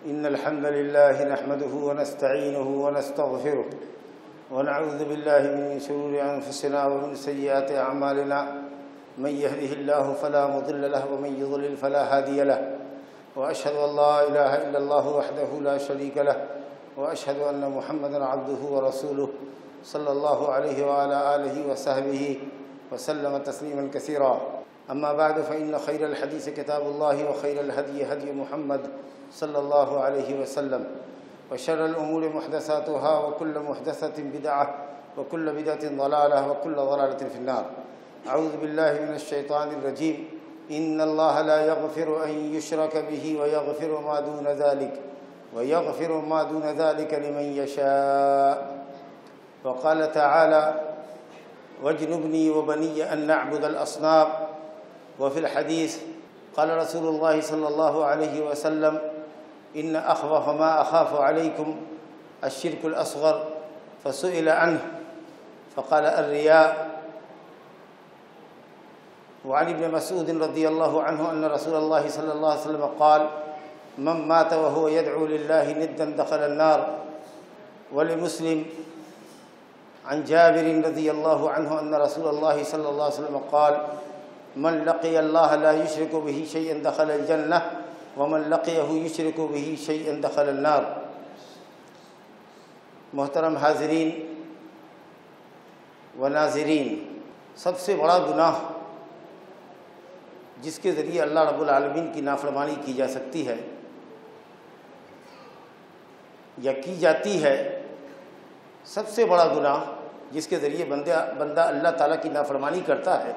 إن الحمد لله نحمده ونستعينه ونستغفره ونعوذ بالله من شرور أنفسنا ومن سيئات أعمالنا من يهده الله فلا مضل له ومن يضلل فلا هادي له وأشهد أن لا إله إلا الله وحده لا شريك له وأشهد أن محمدا عبده ورسوله صلى الله عليه وعلى آله وصحبه وسلم تسليما كثيرا. أما بعد فإن خير الحديث كتاب الله وخير الهدي هدي محمد صلى الله عليه وسلم وشر الأمور محدثاتها وكل محدثة بدعة وكل بدعة ضلالة وكل ضلالة في النار. أعوذ بالله من الشيطان الرجيم. إن الله لا يغفر أن يشرك به ويغفر ما دون ذلك لمن يشاء. وقال تعالى واجنبني وبني أن نعبد الأصنام. وفي الحديث قال رسول الله صلى الله عليه وسلم إن أخوف ما أخاف عليكم الشرك الأصغر فسئل عنه فقال الرياء. وعن ابن مسعود رضي الله عنه أن رسول الله صلى الله عليه وسلم قال من مات وهو يدعو لله ندا دخل النار. ولمسلم عن جابر رضي الله عنه أن رسول الله صلى الله عليه وسلم قال من لقي الله لا يشرك به شيئا دخل الجنة ومن لقيه يشرك به شيئا دخل النار. محترم حاضرین و ناظرین، سب سے بڑا گناہ جس کے ذریعے اللہ رب العالمین کی نافرمانی کی جا سکتی ہے یا کی جاتی ہے، سب سے بڑا گناہ جس کے ذریعے بندہ اللہ تعالیٰ کی نافرمانی کرتا ہے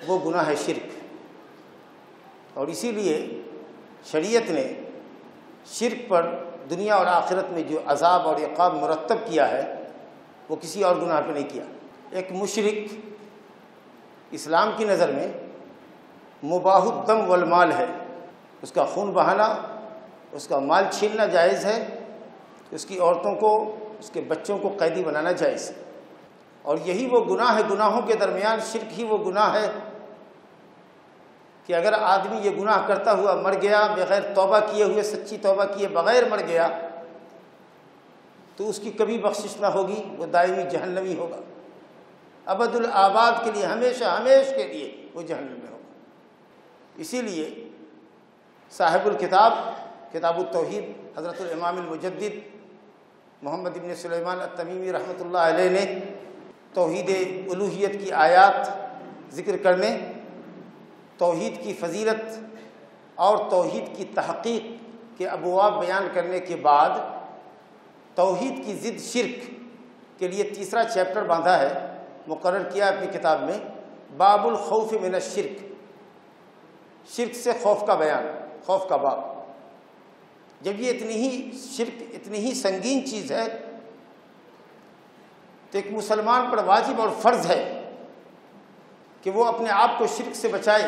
وہ گناہ ہے شرک. اور اسی لیے شریعت نے شرک پر دنیا اور آخرت میں جو عذاب اور عقاب مرتب کیا ہے وہ کسی اور گناہ پہ نہیں کیا. ایک مشرک اسلام کی نظر میں مباح الدم والمال ہے، اس کا خون بہانا، اس کا مال چھیننا جائز ہے، اس کی عورتوں کو، اس کے بچوں کو قیدی بنانا جائز ہے. اور یہی وہ گناہ ہے، گناہوں کے درمیان شرک ہی وہ گناہ ہے کہ اگر آدمی یہ گناہ کرتا ہوا مر گیا، بغیر توبہ کیے ہوئے، سچی توبہ کیے بغیر مر گیا تو اس کی کبھی بخشش نہ ہوگی، وہ دائمی جہنمی ہوگا، ابد الآباد کے لیے، ہمیشہ ہمیشہ کے لیے وہ جہنم میں ہوگا. اسی لیے صاحب الکتاب کتاب التوحید حضرت الامام المجدد محمد ابن سلیمان التمیمی رحمۃ اللہ علیہ نے توحید الوہیت کی آیات ذکر کرنے، توحید کی فضیلت اور توحید کی تحقیق کے ابواب بیان کرنے کے بعد توحید کی ضد شرک کے لیے تیسرا چیپٹر باندھا ہے، مقرر کیا اپنی کتاب میں، باب الخوف من الشرک، شرک سے خوف کا بیان، خوف کا باب. جب یہ شرک اتنی ہی سنگین چیز ہے تو ایک مسلمان پر واجب اور فرض ہے کہ وہ اپنے آپ کو شرک سے بچائے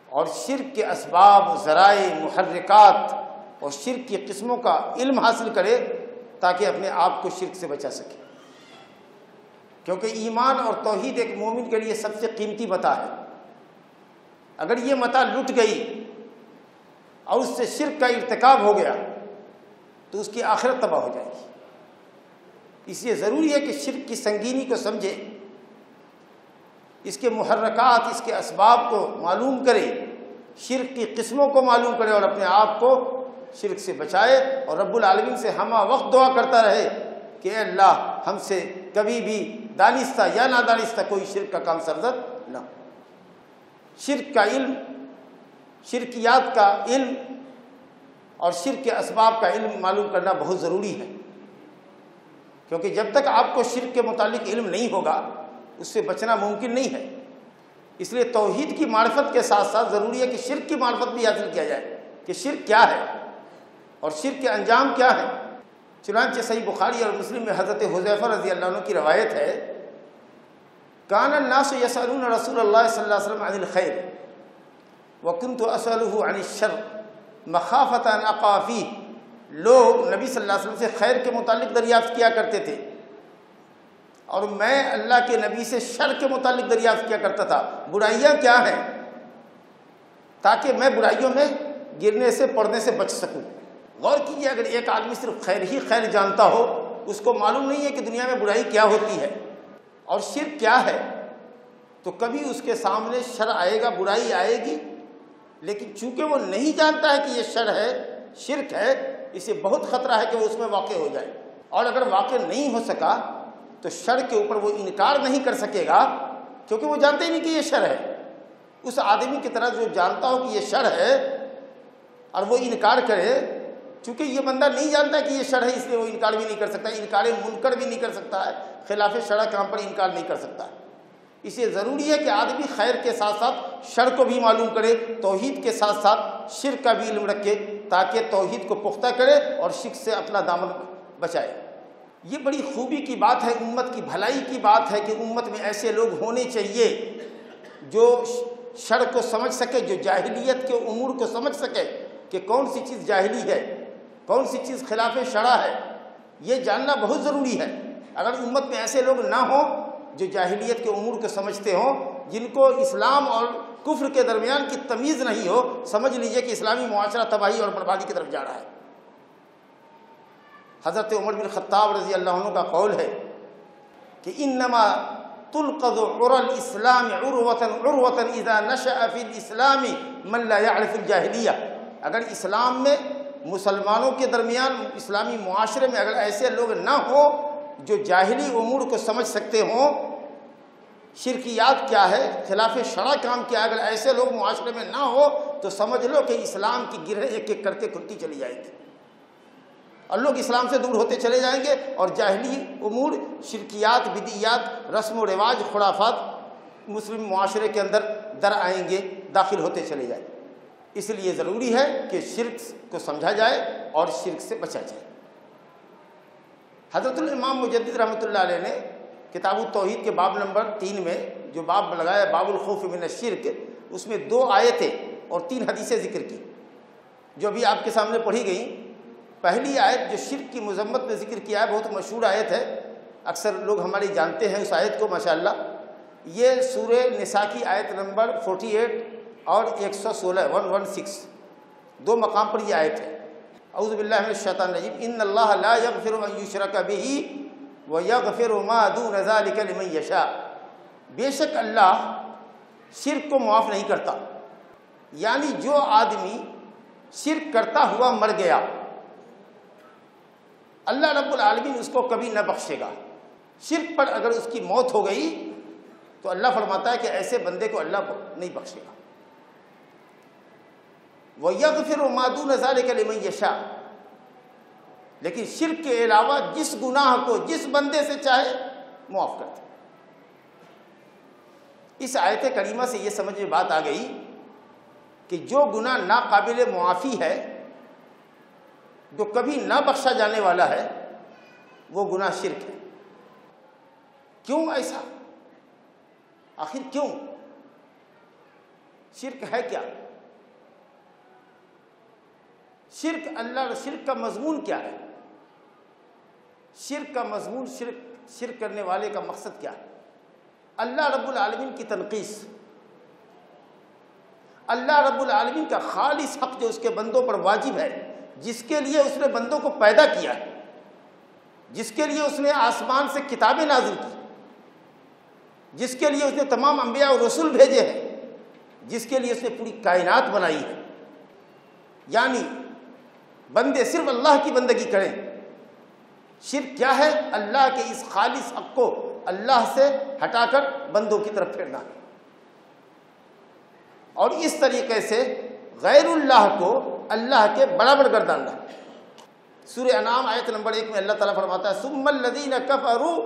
اور شرک کے اسباب، ذرائع، محرکات اور شرک کی قسموں کا علم حاصل کرے تاکہ اپنے آپ کو شرک سے بچا سکے. کیونکہ ایمان اور توحید ایک مومن کے لیے سب سے قیمتی متاع ہے. اگر یہ متاع لٹ گئی اور اس سے شرک کا ارتکاب ہو گیا تو اس کی آخرت تباہ ہو جائے گی. اس لیے ضروری ہے کہ شرک کی سنگینی کو سمجھے، اس کے محرکات، اس کے اسباب کو معلوم کرے، شرک کی قسموں کو معلوم کرے اور اپنے آپ کو شرک سے بچائے اور رب العالمین سے ہمہ وقت دعا کرتا رہے کہ اے اللہ ہم سے کبھی بھی دانستہ یا نادانستہ کوئی شرک کا کام سرزد نہ ہو. شرک کا علم، شرکیات کا علم اور شرک کے اسباب کا علم معلوم کرنا بہت ضروری ہے، کیونکہ جب تک آپ کو شرک کے متعلق علم نہیں ہوگا اس سے بچنا ممکن نہیں ہے. اس لیے توحید کی معرفت کے ساتھ ساتھ ضروری ہے کہ شرک کی معرفت بھی حاصل کیا جائے کہ شرک کیا ہے اور شرک کے انجام کیا ہے. چنانچہ صحیح بخاری اور مسلم میں حضرت حذیفہ رضی اللہ عنہ کی روایت ہے، کان الناس یسألون رسول اللہ صلی اللہ علیہ وسلم عن الخیر وکنت اسألہ عن الشر مخافۃ ان اقع فیہ. لوگ نبی صلی اللہ علیہ وسلم سے خیر کے متعلق دریافت کیا کرتے تھے اور میں اللہ کے نبی سے شر کے متعلق دریافت کیا کرتا تھا، برائیاں کیا ہیں، تاکہ میں برائیوں میں گرنے سے پڑنے سے بچ سکوں۔ غور کیجیے، اگر ایک آدمی صرف خیر ہی خیر جانتا ہو، اس کو معلوم نہیں ہے کہ دنیا میں برائی کیا ہوتی ہے اور شرک کیا ہے، تو کبھی اس کے سامنے شر آئے گا، برائی آئے گی، لیکن چونکہ وہ نہیں جانتا ہے کہ یہ شر ہے، شرک ہے، اسے بہت خطرہ ہے کہ وہ اس میں واقع ہو جائے۔ اور اگر واقع نہیں ہو سکا تو شر کے اوپر وہ انکار نہیں کر سکے گا، کیونکہ وہ جانتے ہی نہیں کہ یہ شر ہے۔ اس آدمی کی طرح جو جانتا ہو کہ یہ شر ہے اور وہ انکار کرے، چونکہ یہ بندہ نہیں جانتا کہ یہ شر ہے، اس لیے وہ انکار بھی نہیں کر سکتا، انکار منکر بھی نہیں کر سکتا ہے، خلاف شرع کام پر انکار نہیں کر سکتا ہے۔ اس لیے ضروری ہے کہ آدمی خیر کے ساتھ ساتھ شر کو بھی معلوم کرے، توحید کے ساتھ ساتھ شرک کا بھی علم رکھے، تاکہ توحید کو پختہ کرے اور شرک سے اپنا دامن بچائے۔ یہ بڑی خوبی کی بات ہے، امت کی بھلائی کی بات ہے کہ امت میں ایسے لوگ ہونے چاہیے جو شر کو سمجھ سکے، جو جاہلیت کے امور کو سمجھ سکے کہ کون سی چیز جاہلی ہے، کون سی چیز خلاف شرع ہے، یہ جاننا بہت ضروری ہے۔ اگر امت میں ایسے لوگ نہ ہوں جو جاہلیت کے امور کو سمجھتے ہوں، جن کو اسلام اور کفر کے درمیان کی تمیز نہیں ہو، سمجھ لیجئے کہ اسلامی معاشرہ تباہی اور بربادی کی طرف جا رہا ہے۔ حضرت عمر بن خطاب رضی اللہ عنہ کا قول ہے کہ انما تلقض عرى الاسلام عروة اذا نشأ في الاسلام من لا يعرف الجاہلیہ۔ اگر اسلام میں مسلمانوں کے درمیان، اسلامی معاشرے میں اگر ایسے لوگ نہ ہوں جو جاہلی امور کو سمجھ سکتے ہوں، شرکیات کیا ہے، خلاف شرع کام کیا ہے، اگر ایسے لوگ معاشرے میں نہ ہو تو سمجھ لو کہ اسلام کی گرہیں ایک ایک کر کے کھلتی چلی جائیں گی اور لوگ اسلام سے دور ہوتے چلے جائیں گے، اور جاہلی امور، شرکیات، بدعیات، رسم و رواج، خرافات مسلم معاشرے کے اندر در آئیں گے، داخل ہوتے چلے جائیں گے۔ اس لیے ضروری ہے کہ شرک کو سمجھا جائے اور شرک سے بچا جائے۔ حضرت الامام مجدد رحمۃ اللہ علیہ نے کتاب التوحید کے باب نمبر 3 میں جو باب لگایا باب الخوف من الشرک، اس میں 2 آیتیں اور 3 حدیثیں ذکر کی جو ابھی آپ کے سامنے پڑھی گئیں۔ پہلی آیت جو شرک کی مذمت میں ذکر کیا ہے، بہت مشہور آیت ہے، اکثر لوگ ہمارے جانتے ہیں اس آیت کو ماشاءاللہ۔ یہ سورہ نساء کی آیت نمبر 48 اور 116 116 2 مقام پر یہ آیت ہے۔ اعوذ باللہ من الشیطان الرجیم، ان اللہ لا یغفر ان یشرک بہ ویغفر ما دون ذلک لمن یشاء۔ بے شک اللہ شرک کو معاف نہیں کرتا، یعنی جو آدمی شرک کرتا ہوا مر گیا، اللہ رب العالمین اس کو کبھی نہ بخشے گا۔ شرک پر اگر اس کی موت ہو گئی تو اللہ فرماتا ہے کہ ایسے بندے کو اللہ نہیں بخشے گا۔ وَيَغْفِرُ مَا دُونَ ذَلِكَ لِمَن يَشَاءُ، لیکن شرک کے علاوہ جس گناہ کو جس بندے سے چاہے معاف کرتا ہے۔ اس آیت کریمہ سے یہ سمجھ میں بات آ گئی کہ جو گناہ ناقابل معافی ہے، جو کبھی نہ بخشا جانے والا ہے، وہ گناہ شرک ہے۔ کیوں ایسا؟ آخر کیوں؟ شرک ہے کیا؟ شرک اللہ، شرک کا مضمون کیا ہے؟ شرک کا مضمون، شرک کرنے والے کا مقصد کیا ہے؟ اللہ رب العالمین کی تنقیص، اللہ رب العالمین کا خالص حق جو اس کے بندوں پر واجب ہے، جس کے لیے اس نے بندوں کو پیدا کیا ہے، جس کے لیے اس نے آسمان سے کتابیں نازل کی، جس کے لیے اس نے تمام انبیاء اور رسول بھیجے ہیں، جس کے لیے اس نے پوری کائنات بنائی ہے، یعنی بندے صرف اللہ کی بندگی کریں۔ شرک کیا ہے؟ اللہ کے اس خالص حق کو اللہ سے ہٹا کر بندوں کی طرف پھیرنا، اور اس طریقے سے غیر اللہ کو اللہ کے برابر گرداننا۔ سورہ انعام آیت نمبر 1 میں اللہ تعالیٰ فرماتا ہے ثم الذین کفروا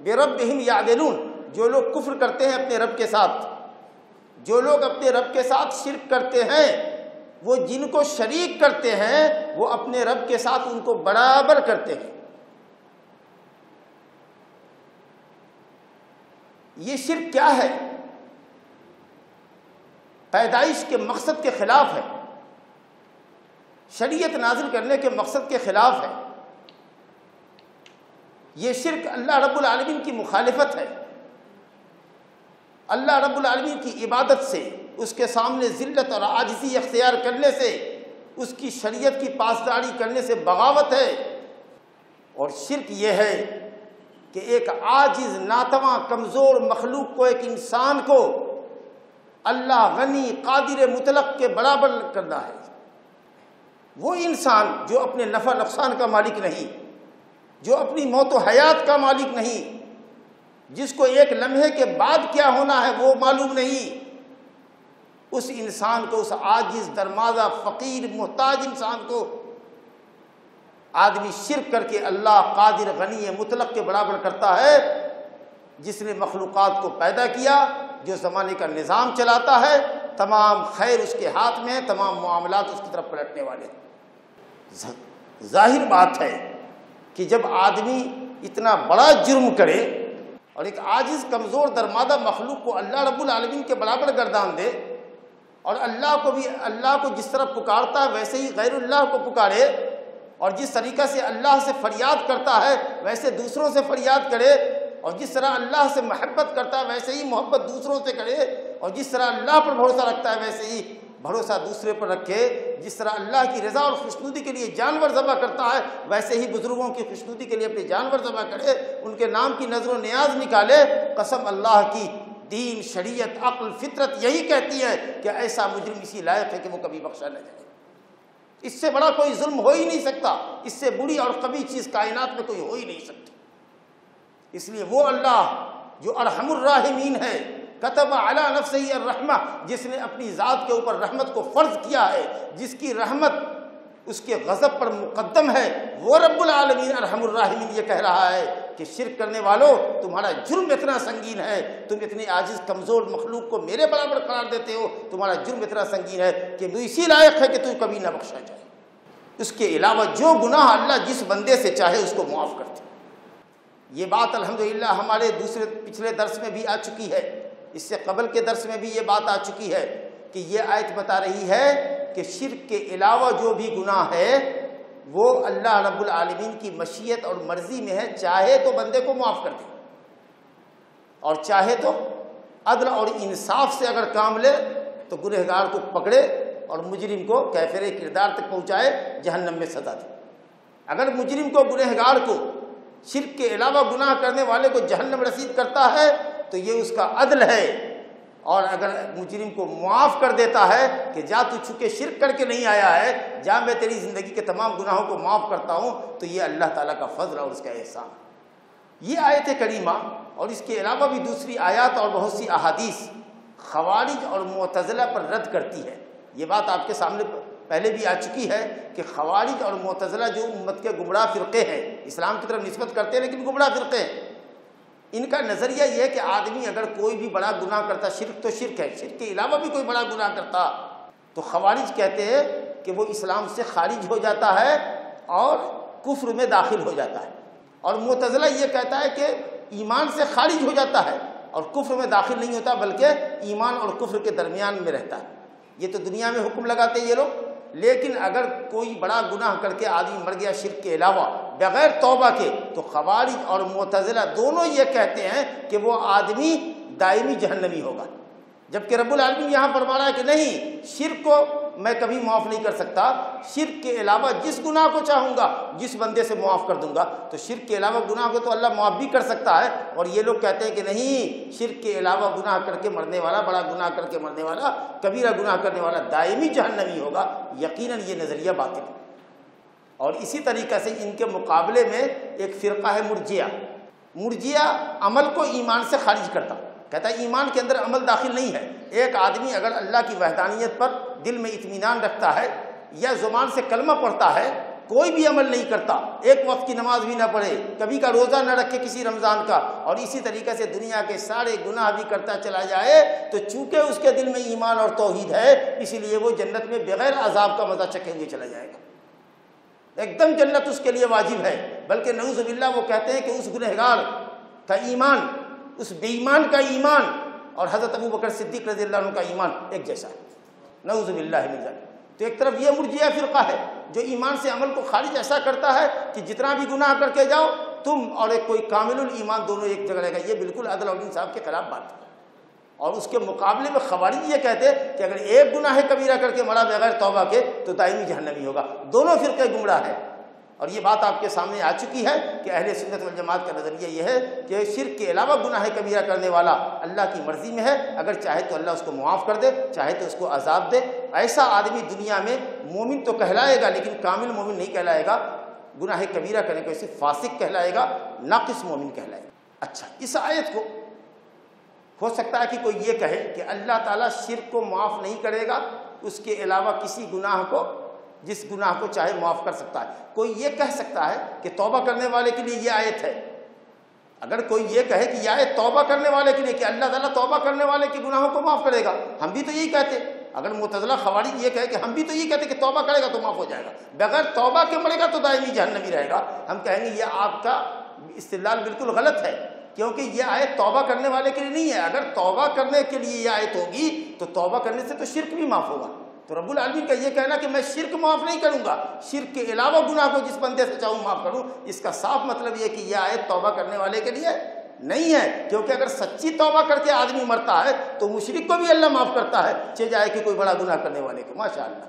بربہم یعدلون، جو لوگ کفر کرتے ہیں اپنے رب کے ساتھ، جو لوگ اپنے رب کے ساتھ شرک کرتے ہیں، وہ جن کو شریک کرتے ہیں وہ اپنے رب کے ساتھ ان کو برابر کرتے ہیں۔ یہ شرک کیا ہے؟ پیدائش کے مقصد کے خلاف ہے، شریعت نازل کرنے کے مقصد کے خلاف ہے۔ یہ شرک اللہ رب العالمین کی مخالفت ہے، اللہ رب العالمین کی عبادت سے، اس کے سامنے ذلت اور عاجزی اختیار کرنے سے اس کی شریعت کی پاسداری کرنے سے بغاوت ہے۔ اور شرک یہ ہے کہ ایک عاجز ناتواں کمزور مخلوق کو، ایک انسان کو اللہ غنی قادر مطلق کے برابر کرنا ہے۔ وہ انسان جو اپنے نفع نقصان کا مالک نہیں، جو اپنی موت و حیات کا مالک نہیں، جس کو ایک لمحے کے بعد کیا ہونا ہے وہ معلوم نہیں، اس انسان کو، اس عاجز درمازہ فقیر محتاج انسان کو آدمی شرک کر کے اللہ قادر غنی مطلق کے برابر کرتا ہے، جس نے مخلوقات کو پیدا کیا، جو زمانے کا نظام چلاتا ہے، تمام خیر اس کے ہاتھ میں ہے، تمام معاملات اس کی طرف پلٹنے والے ہیں۔ ظاہر بات ہے کہ جب آدمی اتنا بڑا جرم کرے اور ایک عاجز کمزور درمادہ مخلوق کو اللہ رب العالمین کے برابر گردان دے، اور اللہ کو جس طرح پکارتا ہے ویسے ہی غیر اللہ کو پکارے، اور جس طریقہ سے اللہ سے فریاد کرتا ہے ویسے دوسروں سے فریاد کرے، اور جس طرح اللہ سے محبت کرتا ہے ویسے ہی محبت دوسروں سے کرے، اور جس طرح اللہ پر بھروسہ رکھتا ہے ویسے ہی بھروسہ دوسرے پر رکھے، جس طرح اللہ کی رضا اور خوشنودی کے لیے جانور ذبح کرتا ہے ویسے ہی بزرگوں کی خوشنودی کے لیے اپنے جانور ذبح کرے، ان کے نام کی نظر و نیاز نکالے۔ قسم اللہ کی، دین، شریعت، عقل، فطرت یہی کہتی ہے کہ ایسا مجرم اسی لائق ہے کہ وہ کبھی بخشا نہ جائے۔ اس سے بڑا کوئی ظلم ہو ہی نہیں سکتا، اس سے بری اور قبیح چیز کائنات میں کوئی ہو ہی نہیں سکتی۔ اس لیے وہ اللہ جو ارحم الراحمین ہے، کتب علی نفسہ الرحمہ، جس نے اپنی ذات کے اوپر رحمت کو فرض کیا ہے، جس کی رحمت اس کے غضب پر مقدم ہے، وہ رب العالمین ارحم الراحمین یہ کہہ رہا ہے کہ شرک کرنے والوں، تمہارا جرم اتنا سنگین ہے، تم اتنے عاجز کمزور مخلوق کو میرے برابر قرار دیتے ہو، تمہارا جرم اتنا سنگین ہے کہ وہ اسی لائق ہے کہ تو کبھی نہ بخشا جائے۔ اس کے علاوہ جو گناہ اللہ جس بندے سے چاہے اس کو معاف کرتے۔ یہ بات الحمدللہ ہمارے پچھلے درس میں بھی آ چکی ہے، اس سے قبل کے درس میں بھی یہ بات آ چکی ہے کہ یہ آیت بتا رہی ہے کہ شرک کے علاوہ جو بھی گناہ ہے وہ اللہ رب العالمین کی مشیت اور مرضی میں ہے، چاہے تو بندے کو معاف کر دے، اور چاہے تو عدل اور انصاف سے اگر کام لے تو گنہگار کو پکڑے اور مجرم کو کیفر کردار تک پہنچائے، جہنم میں سزا دے۔ اگر مجرم کو، گنہگار کو، شرک کے علاوہ گناہ کرنے والے کو جہنم رسید کرتا ہے تو یہ اس کا عدل ہے، اور اگر مجرم کو معاف کر دیتا ہے کہ جا تو چونکہ شرک کر کے نہیں آیا ہے، جا میں تیری زندگی کے تمام گناہوں کو معاف کرتا ہوں، تو یہ اللہ تعالیٰ کا فضل اور اس کا احسان ہے۔ یہ آیت کریمہ اور اس کے علاوہ بھی دوسری آیات اور بہت سی احادیث خوارج اور معتزلہ پر رد کرتی ہے۔ یہ بات آپ کے سامنے پہلے بھی آ چکی ہے کہ خوارج اور معتزلہ جو امت کے گمراہ فرقے ہیں، اسلام کی طرف نسبت کرتے ہیں لیکن گمراہ فرقے ہیں، ان کا نظریہ یہ ہے کہ آدمی اگر کوئی بھی بڑا گناہ کرتا، شرک تو شرک ہے، شرک کے علاوہ بھی کوئی بڑا گناہ کرتا تو خوارج کہتے ہیں کہ وہ اسلام سے خارج ہو جاتا ہے اور کفر میں داخل ہو جاتا ہے، اور معتزلہ یہ کہتا ہے کہ ایمان سے خارج ہو جاتا ہے اور کفر میں داخل نہیں ہوتا بلکہ ایمان اور کفر کے درمیان میں رہتا ہے۔ یہ تو دنیا میں حکم لگاتے ہیں یہ لوگ، لیکن اگر کوئی بڑا گناہ کر کے آدمی مر گیا شرک کے علاوہ بغیر توبہ کے، تو خوارج اور معتزلہ دونوں یہ کہتے ہیں کہ وہ آدمی دائمی جہنمی ہوگا، جبکہ رب العالمین یہاں فرما رہا ہے کہ نہیں، شرک کو میں کبھی معاف نہیں کر سکتا، شرک کے علاوہ جس گناہ کو چاہوں گا جس بندے سے معاف کر دوں گا، تو شرک کے علاوہ گناہ کو تو اللہ معاف بھی کر سکتا ہے، اور یہ لوگ کہتے ہیں کہ نہیں، شرک کے علاوہ گناہ کر کے مرنے والا، بڑا گناہ کر کے مرنے والا، کبیرہ گناہ کرنے والا دائمی جہنمی ہوگا۔ یقیناً یہ نظریہ باطل ہے، اور اسی طریقے سے ان کے مقابلے میں ایک فرقہ ہے مرجیہ۔ مرجیہ عمل کو ایمان سے خارج کرتا، کہتا ہے ایمان کے اندر عمل داخل نہیں ہے۔ ایک آدمی اگر اللہ کی وحدانیت پر دل میں اطمینان رکھتا ہے یا زبان سے کلمہ پڑھتا ہے، کوئی بھی عمل نہیں کرتا، ایک وقت کی نماز بھی نہ پڑھے، کبھی کا روزہ نہ رکھے کسی رمضان کا، اور اسی طریقے سے دنیا کے سارے گناہ بھی کرتا چلا جائے، تو چونکہ اس کے دل میں ایمان اور توحید ہے، اسی لیے وہ جنت میں بغیر عذاب کا مزہ چکھے ہوئے چلا جائے گا، ایک دم جنت اس کے لیے واجب ہے۔ بلکہ نعوذ باللہ وہ کہتے ہیں کہ اس گنہگار کا ایمان، اس بے ایمان کا ایمان اور حضرت ابو بکر صدیق رضی اللہ عنہ کا ایمان ایک جیسا ہے، نعوذ باللہ من ذلک۔ تو ایک طرف یہ مرجیہ فرقہ ہے جو ایمان سے عمل کو خارج ایسا کرتا ہے کہ جتنا بھی گناہ کر کے جاؤ تم اور ایک کوئی کامل الایمان دونوں ایک جگہ رہے گا، یہ بالکل عدل اور انصاف کے خلاف بات ہے۔ اور اس کے مقابلے میں خوارج یہ کہتے کہ اگر ایک گناہ کبیرہ کر کے مرا بغیر توبہ کے تو دائمی جہنمی ہوگا۔ دونوں فرقے گمراہ ہیں، اور یہ بات آپ کے سامنے آ چکی ہے کہ اہل سنت والجماعت کا نظریہ یہ ہے کہ شرک کے علاوہ گناہ کبیرہ کرنے والا اللہ کی مرضی میں ہے، اگر چاہے تو اللہ اس کو معاف کر دے، چاہے تو اس کو عذاب دے۔ ایسا آدمی دنیا میں مومن تو کہلائے گا لیکن کامل مومن نہیں کہلائے گا، گناہ کبیرہ کرنے کو صرف فاسق کہلائے گا، ناقص مومن کہلائے گا۔ اچھا، اس آیت کو ہو سکتا ہے کہ کوئی یہ کہے کہ اللہ تعالیٰ شرک کو معاف نہیں کرے گا، اس کے علاوہ کسی گناہ کو، جس گناہ کو چاہے معاف کر سکتا ہے۔ کوئی یہ کہہ سکتا ہے کہ توبہ کرنے والے کے لیے یہ آیت ہے۔ اگر کوئی یہ کہے کہ یہ آیت توبہ کرنے والے کے لیے کہ اللہ تعالیٰ توبہ کرنے والے کے گناہوں کو معاف کرے گا، ہم بھی تو یہی کہتے۔ اگر معتزلہ خوارج یہ کہے کہ ہم بھی تو یہ کہتے کہ توبہ کرے گا تو معاف ہو جائے گا، بغیر توبہ کے مرے گا تو دائمی جہنمی رہے گا، ہم کہیں گے یہ آپ کا استدلال بالکل غلط ہے، کیونکہ یہ آیت توبہ کرنے والے کے لیے نہیں ہے۔ اگر توبہ کرنے کے لیے یہ آیت ہوگی تو توبہ کرنے سے تو شرک بھی معاف ہوگا۔ تو رب العالمین کا یہ کہنا کہ میں شرک معاف نہیں کروں گا، شرک کے علاوہ گناہ کو جس بندے سے چاہوں معاف کروں، اس کا صاف مطلب یہ کہ یہ آیت توبہ کرنے والے کے لیے نہیں ہے، کیونکہ اگر سچی توبہ کر کے آدمی مرتا ہے تو مشرک کو بھی اللہ معاف کرتا ہے، چہ جائے کہ کوئی بڑا گناہ کرنے والے کو۔ ماشاءاللہ۔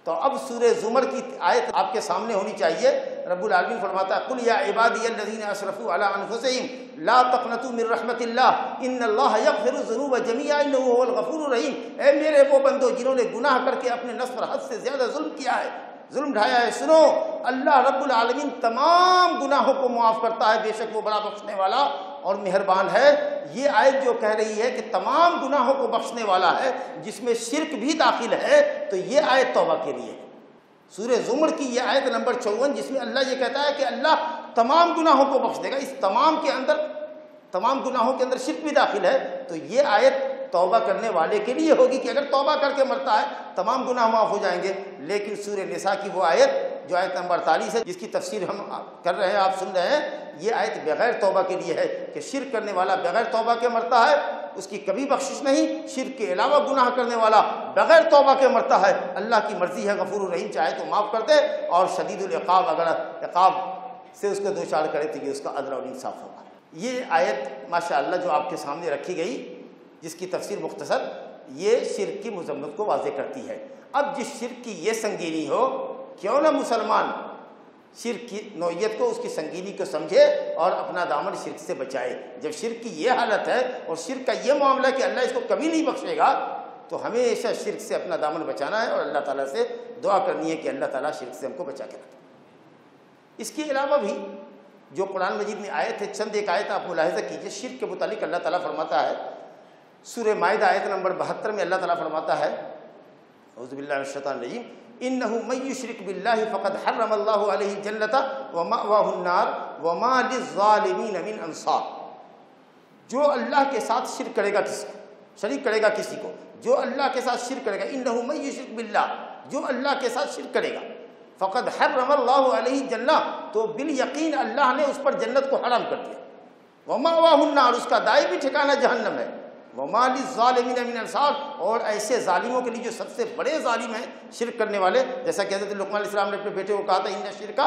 تو اب سورہ زمر کی آیت آپ کے سامنے ہونی چاہیے۔ رب العالمین فرماتا ہے قل یا عبادی الذین اسرفوا علی انفسہم لا تقنطوا من رحمت اللہ ان اللہ یغفر الذنوب جميعا انہ هو الغفور الرحیم۔ اے میرے وہ بندو جنہوں نے گناہ کر کے اپنے نفس پر حد سے زیادہ ظلم کیا ہے، ظلم ڈھایا ہے، سنو، اللہ رب العالمین تمام گناہوں کو معاف کرتا ہے، بے شک وہ بڑا بخشنے والا اور مہربان ہے۔ یہ آیت جو کہہ رہی ہے کہ تمام گناہوں کو بخشنے والا ہے، جس میں شرک بھی داخل ہے، تو یہ آیت توبہ کے لیے ہے۔ سورہ زمر کی یہ آیت نمبر 54 جس میں اللہ یہ کہتا ہے کہ اللہ تمام گناہوں کو بخش دے گا، اس تمام کے اندر، تمام گناہوں کے اندر شرک بھی داخل ہے، تو یہ آیت توبہ کرنے والے کے لیے ہوگی کہ اگر توبہ کر کے مرتا ہے تمام گناہ معاف ہو جائیں گے۔ لیکن سورہ نساء کی وہ آیت جو آیت نمبر 48 ہے، جس کی تفسیر ہم کر رہے ہیں، آپ سن رہے ہیں، یہ آیت بغیر توبہ کے لیے ہے کہ شرک کرنے والا بغیر توبہ کے مرتا ہے، اس کی کبھی بخشش نہیں۔ شرک کے علاوہ گناہ کرنے والا بغیر توبہ کے مرتا ہے، اللہ کی مرضی ہے، غفور الرحیم، چاہے تو معاف کر دے، اور شدید العقاب، اگر عقاب سے اس کو دوچار کرے تو یہ اس کا عدل اور انصاف ہوگا۔ یہ آیت ماشاءاللہ جو آپ کے سامنے رکھی گئی، جس کی تفسیر مختصر، یہ شرک کی مذمت کو واضح کرتی ہے۔ اب جس شرک کی یہ سنگینی ہو، کیوں نہ مسلمان شرک کی نوعیت کو، اس کی سنگینی کو سمجھے اور اپنا دامن شرک سے بچائے۔ جب شرک کی یہ حالت ہے اور شرک کا یہ معاملہ کہ اللہ اس کو کبھی نہیں بخشے گا، تو ہمیشہ شرک سے اپنا دامن بچانا ہے اور اللہ تعالیٰ سے دعا کرنی ہے کہ اللہ تعالیٰ شرک سے ہم کو بچا کے رکھے۔ اس کے علاوہ بھی جو قرآن مجید میں آیت ہے، چند ایک آیت آپ ملاحظہ کیجئے۔ شرک کے متعلق اللہ تعالیٰ فرماتا ہے سورہ مائدہ آیت نمبر 72 میں، اللہ تعالیٰ فرماتا ہے اعوذ باللہ من الشیطان الرجیم انہ من یشرک باللہ فقد حرم اللہ علیہ الجنۃ ومأواہ النار وما للظالمین من انصار۔ جو اللہ کے ساتھ شرک کرے گا، کسی کو شریک کرے گا، کسی کو جو اللہ کے ساتھ شرک کرے گا، انہ من یشرک باللہ، جو اللہ کے ساتھ شرک کرے گا، فقد حرم اللہ علیہ الجنہ، تو بالیقین اللہ نے اس پر جنت کو حرام کر دیا، ومأواہ النار، اس کا دائمی ٹھکانہ جہنم ہے، وما للظالمین من انصار، اور ایسے ظالموں کے لیے جو سب سے بڑے ظالم ہیں شرک کرنے والے، جیسا کہ حضرت لقمان علیہ السلام نے اپنے بیٹے کو کہا تھا ان الشرک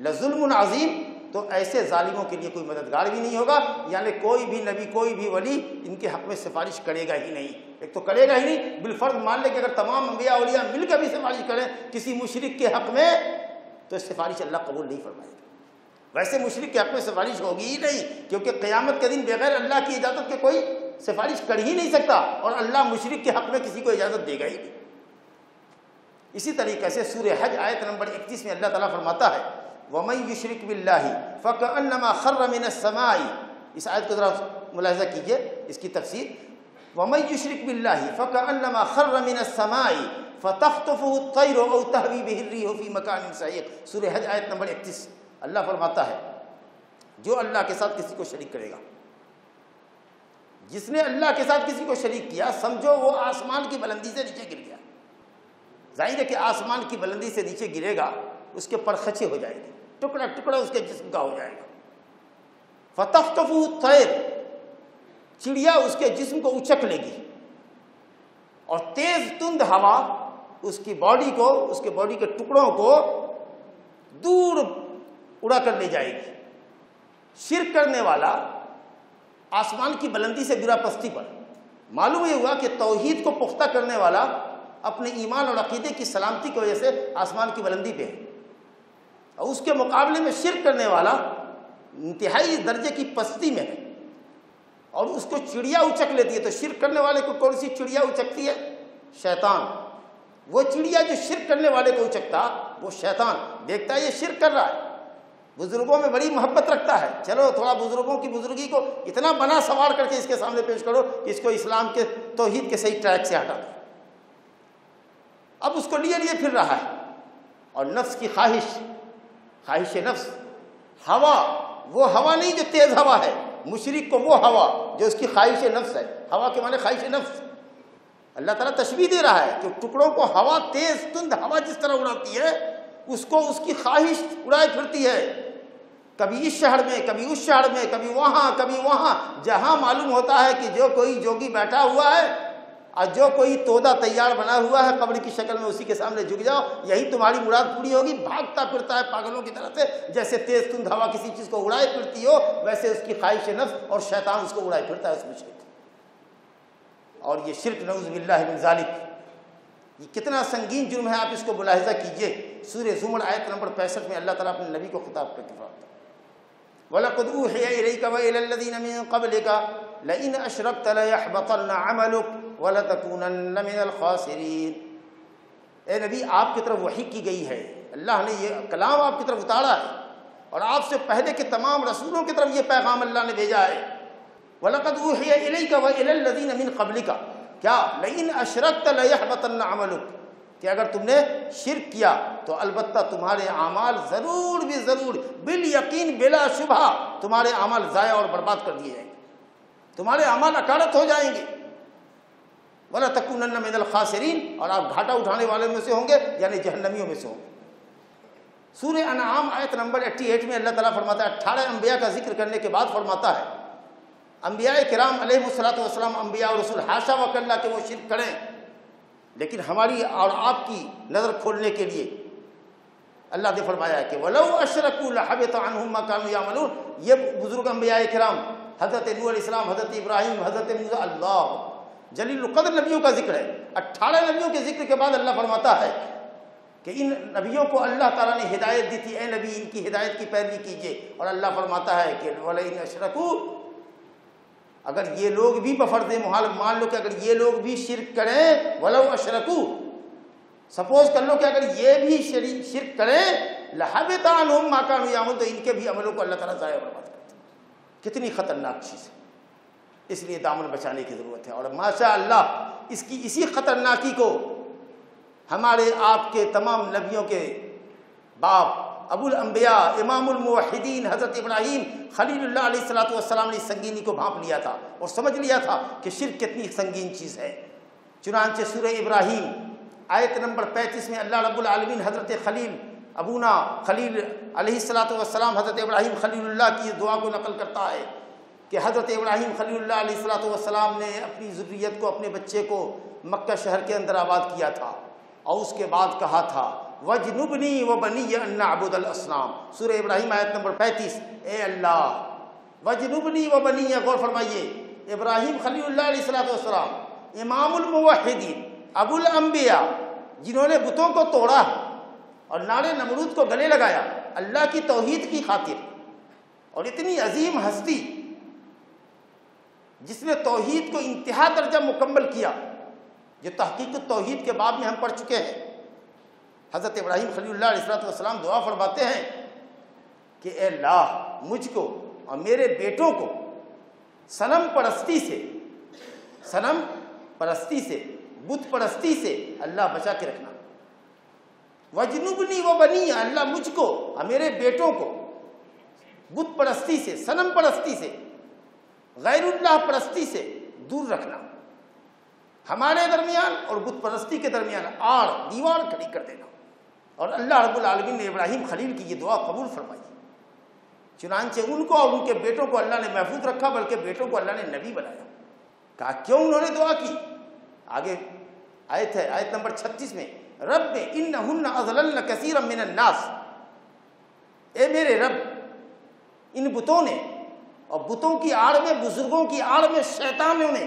لظلم عظیم، تو ایسے ظالموں کے لیے کوئی مددگار بھی نہیں ہوگا، یعنی کوئی بھی نبی، کوئی بھی ولی ان کے حق میں سفارش کرے گا ہی نہیں۔ ایک تو کرے گا ہی نہیں، بالفرض مان لے کہ اگر تمام انبیاء اولیاء مل کر بھی سفارش کریں کسی مشرک کے حق میں، تو سفارش اللہ قبول نہیں فرمائے گا۔ ویسے مشرک کے حق میں سفارش ہوگی ہی نہیں، کیونکہ قیامت کے دن بغیر اللہ کی اجازت کے کوئی سفارش کر ہی نہیں سکتا، اور اللہ مشرک کے حق میں کسی کو اجازت دے گا ہی نہیں۔ اسی طریقے سے سورہ حج آیت نمبر 31 میں اللہ تعالیٰ فرماتا ہے وَمَن يُشْرِكْ بِاللَّهِ فَكَأَنَّمَا خَرَّ مِنَ السَّمَاءِ۔ اس آیت کو ذرا ملاحظہ کیجئے، اس کی تفسیر وَمَن يُشْرِكْ بِاللَّهِ فَكَأَنَّمَا خَرَّ مِنَ السَّمَاءِ فَتَخْطَفُهُ الطَّيْرُ أَوْ تَهْوِي بِهِ الرِّيحُ فِي مَكَانٍ سَحِيقٍ۔ سورہ حج آیت نمبر 31 اللہ فرماتا ہے جو اللہ کے ساتھ کسی کو شریک کرے گا، جس نے اللہ کے ساتھ کسی کو شریک کیا، سمجھو وہ آسمان کی بلندی سے نیچے گر گیا۔ ظاہر ہے کہ آسمان کی بلندی سے نیچے گرے گا، اس کے پر خچے ہو جائے گی، ٹکڑا ٹکڑا اس کے جسم کا ہو جائے گا۔ فَتَخْطَفُهُ الطَّيْرُ، چڑیا اس کے جسم کو اچک لے گی، اور تیز تند ہوا اس کی باڈی کو، اس کے باڈی کے ٹکڑوں کو دور اڑا کر لے جائے گی۔ شرک کرنے والا آسمان کی بلندی سے گرا پستی پر، معلوم یہ ہوا کہ توحید کو پختہ کرنے والا اپنے ایمان اور عقیدے کی سلامتی کی وجہ سے آسمان کی بلندی پہ ہے، اور اس کے مقابلے میں شرک کرنے والا انتہائی درجے کی پستی میں ہے، اور اس کو چڑیا اچک لیتی ہے۔ تو شرک کرنے والے کو کون سی چڑیا اچکتی ہے؟ شیطان۔ وہ چڑیا جو شرک کرنے والے کو اچکتا وہ شیطان، دیکھتا ہے یہ شرک کر رہا ہے، بزرگوں میں بڑی محبت رکھتا ہے، چلو تھوڑا بزرگوں کی بزرگی کو اتنا بنا سوار کر کے اس کے سامنے پیش کرو کہ اس کو اسلام کے توحید کے صحیح ٹریک سے ہٹا دو۔ اب اس کو لیے پھر رہا ہے، اور نفس کی خواہش نفس، ہوا، وہ ہوا نہیں جو تیز ہوا ہے، مشرک کو وہ ہوا جو اس کی خواہش نفس ہے۔ ہوا کے معنی خواہش نفس۔ اللہ تعالیٰ تشبیہ دے رہا ہے کہ ٹکڑوں کو ہوا، تیز تند ہوا جس طرح اڑاتی ہے، اس کو اس کی خواہش اڑائے پھرتی ہے، کبھی اس شہر میں، کبھی اس شہر میں، کبھی وہاں، جہاں معلوم ہوتا ہے کہ جو کوئی جوگی بیٹھا ہوا ہے اور جو کوئی تودا تیار بنا ہوا ہے قبر کی شکل میں، اسی کے سامنے جھک جاؤ، یہی تمہاری مراد پوری ہوگی۔ بھاگتا پھرتا ہے پاگلوں کی طرح سے، جیسے تیز تند ہوا کسی چیز کو اڑائے پھرتی ہو، ویسے اس کی خواہش نفس اور شیطان اس کو اڑائے پھرتا ہے، اس مشرک۔ اور یہ شرک نعوذ باللہ من ذالک، یہ کتنا سنگین جرم ہے، آپ اس کو ملاحظہ کیجئے۔ سورہ زمر آیت نمبر 65 میں اللہ تعالیٰ اپنے نبی کو خطاب کر کے فرماتا ہے وَلَقَدْ أُوحِيَ إِلَيْكَ وَإِلَى الَّذِينَ مِن قَبْلِكَ لَئِنْ أَشْرَكْتَ لَيَحْبَطَنَّ عَمَلُكَ وَلَتَكُونَنَّ مِنَ الْخَاسِرِينَ۔ اے نبی، آپ کی طرف وحی کی گئی ہے، اللہ نے یہ کلام آپ کی طرف اتارا ہے، اور آپ سے پہلے کے تمام رسولوں کی طرف یہ پیغام اللہ نے بھیجا ہے۔ وَلَقَدْ أُوحِيَ إِلَيْكَ وَإِلَى الَّذِينَ مِن قَبْلِكَ، کیا لَئِنْ أَشْرَكْتَ لَيَحْبَطَنَّ عَمَلُكَ، کہ اگر تم نے شرک کیا تو البتہ تمہارے اعمال ضرور بھی ضرور، بالیقین بلا شبہ تمہارے اعمال ضائع اور برباد کر دیے جائیں گے، تمہارے اعمال اکارت ہو جائیں گے۔ وَلَتَكُونَنَّ مِنَ الْخَاسِرِينَ، اور آپ گھاٹا اٹھانے والوں میں سے ہوں گے، یعنی جہنمیوں میں سے ہوں گے۔ سورہ انعام آیت نمبر 88 میں اللہ تعالیٰ فرماتا ہے، 18 انبیاء کا ذکر کرنے کے بعد فرماتا ہے، انبیاء کرام علیہ الصلوۃ والسلام، انبیاء اور رسول، حاشا وکلا کہ وہ شرک کریں، لیکن ہماری اور آپ کی نظر کھولنے کے لیے اللہ نے فرمایا ہے کہ وَلَوْ أَشْرَكُوا لَحَبِطَ عَنْهُمْ مَا كَانُوا يَعْمَلُونَ۔ یہ بزرگ انبیاء کرام، حضرت نوح علیہ السلام، حضرت ابراہیم، حضرت موسیٰ، اللہ جلیل القدر نبیوں کا ذکر ہے۔ 18 نبیوں کے ذکر کے بعد اللہ فرماتا ہے کہ ان نبیوں کو اللہ تعالیٰ نے ہدایت دی تھی، اے نبی ان کی ہدایت کی پیروی کیجیے، اور اللہ فرماتا ہے کہ وَلَئِنْ أَشْرَكُوا، اگر یہ لوگ بھی بفرض محال مان لو کہ اگر یہ لوگ بھی شرک کریں، وَلَوْ أَشْرَكُوا، سپوز کر لو کہ اگر یہ بھی شرک کریں، لَحَبِطَ عَنْهُمْ مَا كَانُوا يَعْمَلُونَ، تو ان کے بھی عملوں کو اللہ تعالیٰ ضائع برباد کرتے ہیں۔ کتنی خطرناک چیز ہے، اس لیے دامن بچانے کی ضرورت ہے۔ اور ماشاء اللہ اسی خطرناکی کو ہمارے آپ کے تمام نبیوں کے باپ ابو الانبیاء امام الموحدین حضرت ابراہیم خلیل اللہ علیہ الصلوۃ والسلام نے اس سنگینی کو بھانپ لیا تھا اور سمجھ لیا تھا کہ شرک کتنی سنگین چیز ہے۔ چنانچہ سورہ ابراہیم آیت نمبر 35 میں اللہ رب العالمین حضرت خلیل ابونا خلیل علیہ الصلوۃ والسلام حضرت ابراہیم خلیل اللہ کی دعا کو نقل کرتا ہے کہ حضرت ابراہیم خلیل اللہ علیہ الصلوۃ والسلام نے اپنی ذریت کو، اپنے بچے کو مکہ شہر کے اندر آباد کیا تھا، اور اس کے بعد کہا تھا وَجْنُبْنِي وَبَنِيَّ أَن نَّعْبُدَ الْأَصْنَامَ۔ سورہ ابراہیم آیت نمبر 35، اے اللہ وَجْنُبْنِي وَبَنِيَّ، غور فرمائیے، ابراہیم خلیل اللہ علیہ الصلوۃ والسلام امام الموحدین ابو الانبیاء، جنہوں نے بتوں کو توڑا اور نار نمرود کو گلے لگایا اللہ کی توحید کی خاطر، اور اتنی عظیم ہستی جس نے توحید کو انتہا درجہ مکمل کیا، جو تحقیق توحید کے باب میں ہم پڑھ چکے ہیں۔ حضرت ابراہیم خلیل اللہ علیہ الصلوۃ والسلام دعا فرماتے ہیں کہ اے اللہ مجھ کو اور میرے بیٹوں کو صنم پرستی سے، بت پرستی سے اللہ بچا کے رکھنا۔ وجنبنی و بنی، اللہ مجھ کو اور میرے بیٹوں کو بت پرستی سے، صنم پرستی سے، غیر اللہ پرستی سے دور رکھنا۔ ہمارے درمیان اور بت پرستی کے درمیان آڑ دیوار کھڑی کر دینا۔ اور اللہ رب العالمین نے ابراہیم خلیل کی یہ دعا قبول فرمائی، چنانچہ ان کو اور ان کے بیٹوں کو اللہ نے محفوظ رکھا، بلکہ بیٹوں کو اللہ نے نبی بنایا۔ کہا کیوں انہوں نے دعا کی؟ آگے آیت ہے، آیت نمبر 36 میں، رب انہن اضللن کثیرا من الناس، اے میرے رب ان بتوں نے اور بتوں کی آڑ میں، بزرگوں کی آڑ میں شیطانوں نے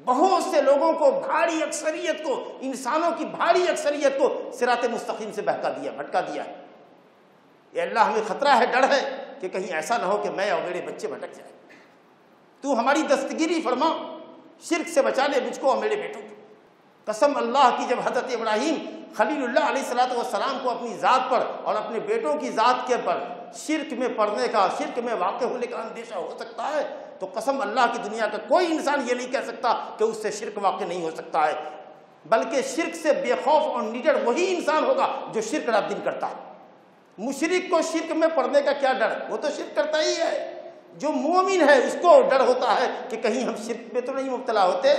بہت سے لوگوں کو، بھاری اکثریت کو، انسانوں کی بھاری اکثریت کو صراط مستقیم سے بہکا دیا، بھٹکا دیا ہے۔ یہ اللہ ہمیں خطرہ ہے، ڈر ہے کہ کہیں ایسا نہ ہو کہ میں اور میرے بچے بھٹک جائیں۔ تو ہماری دستگیری فرما، شرک سے بچا لے مجھ کو اور میرے بیٹوں کو۔ قسم اللہ کی، جب حضرت ابراہیم خلیل اللہ علیہ الصلوۃ والسلام کو اپنی ذات پر اور اپنے بیٹوں کی ذات کے پر شرک میں پڑنے کا، شرک میں واقع ہونے کا اندیشہ ہو سکتا ہے، تو قسم اللہ کی دنیا کا کوئی انسان یہ نہیں کہہ سکتا کہ اس سے شرک واقع نہیں ہو سکتا ہے، بلکہ شرک سے بے خوف اور نڈر وہی انسان ہوگا جو شرک رات دن کرتا ہے۔ مشرک کو شرک میں پڑنے کا کیا ڈر، وہ تو شرک کرتا ہی ہے۔ جو مومن ہے اس کو ڈر ہوتا ہے کہ کہیں ہم شرک میں تو نہیں مبتلا ہوتے،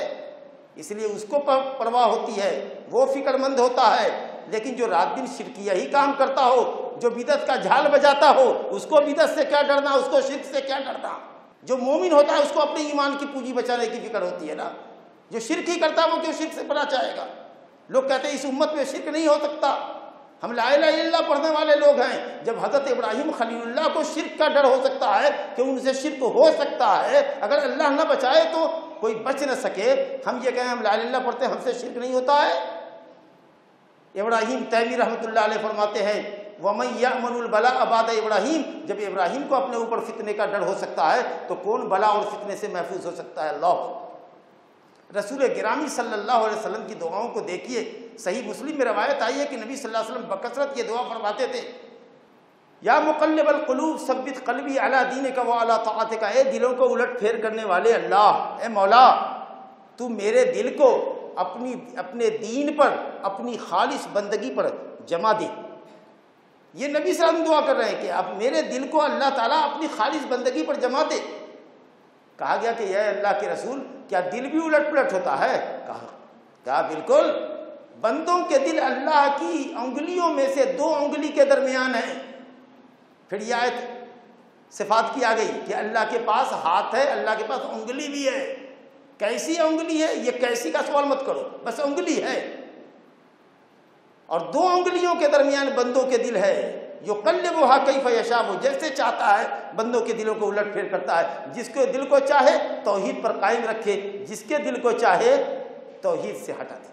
اس لیے اس کو پرواہ ہوتی ہے، وہ فکر مند ہوتا ہے۔ لیکن جو رات دن شرکیہ ہی کام کرتا ہو، جو بدعت کا جھال بجاتا ہو، اس کو بدعت سے کیا ڈرنا، اس کو شرک سے کیا ڈرنا۔ جو مومن ہوتا ہے اس کو اپنے ایمان کی پونجی بچانے کی فکر ہوتی ہے نا۔ جو شرک ہی کرتا ہے وہ کیوں شرک سے بچنا چاہے گا؟ لوگ کہتے ہیں اس امت میں شرک نہیں ہو سکتا، ہم لا الہ الا اللہ پڑھنے والے لوگ ہیں۔ جب حضرت ابراہیم خلیل اللہ کو شرک کا ڈر ہو سکتا ہے کہ ان سے شرک ہو سکتا ہے، اگر اللہ نہ بچائے تو کوئی بچ نہ سکے، ہم یہ کہیں ہم لا الہ الا اللہ پڑھتے ہیں، ہم سے شرک نہیں ہوتا ہے؟ ابراہیم تیمی رحمۃ اللہ علیہ فرماتے ہیں وَمَن يَأْمَنُ الْبَلَاءَ بَعْدَ ابراہیم، جب ابراہیم کو اپنے اوپر فتنے کا ڈر ہو سکتا ہے تو کون بلا اور فتنے سے محفوظ ہو سکتا ہے؟ اللہ۔ رسول گرامی صلی اللہ علیہ وسلم کی دعاؤں کو دیکھیے، صحیح مسلم میں روایت آئی ہے کہ نبی صلی اللہ علیہ وسلم بکثرت یہ دعا فرماتے تھے، یا مقلب القلوب ثبت قلبی علی دینک وعلی طاعتک، اے دلوں کو الٹ پھیر کرنے والے اللہ، اے مولا تو میرے دل کو اپنے دین پر، اپنی خالص بندگی پر جمع دے۔ یہ نبی صلی اللہ علیہ وسلم دعا کر رہے ہیں کہ اب میرے دل کو اللہ تعالیٰ اپنی خالص بندگی پر جمع دے۔ کہا گیا کہ اے اللہ کے رسول کیا دل بھی الٹ پلٹ ہوتا ہے؟ کہا بالکل، بندوں کے دل اللہ کی انگلیوں میں سے 2 انگلی کے درمیان ہیں۔ پھر یہ آیت صفات کی آ گئی کہ اللہ کے پاس ہاتھ ہے، اللہ کے پاس انگلی بھی ہے۔ کیسی انگلی ہے؟ یہ کیسی کا سوال مت کرو، بس انگلی ہے، اور 2 انگلیوں کے درمیان بندوں کے دل ہے۔ یقلبها کیف یشاء، وہ جیسے چاہتا ہے بندوں کے دلوں کو الٹ پھیر کرتا ہے۔ جس کے دل کو چاہے توحید پر قائم رکھے، جس کے دل کو چاہے توحید سے ہٹا دے۔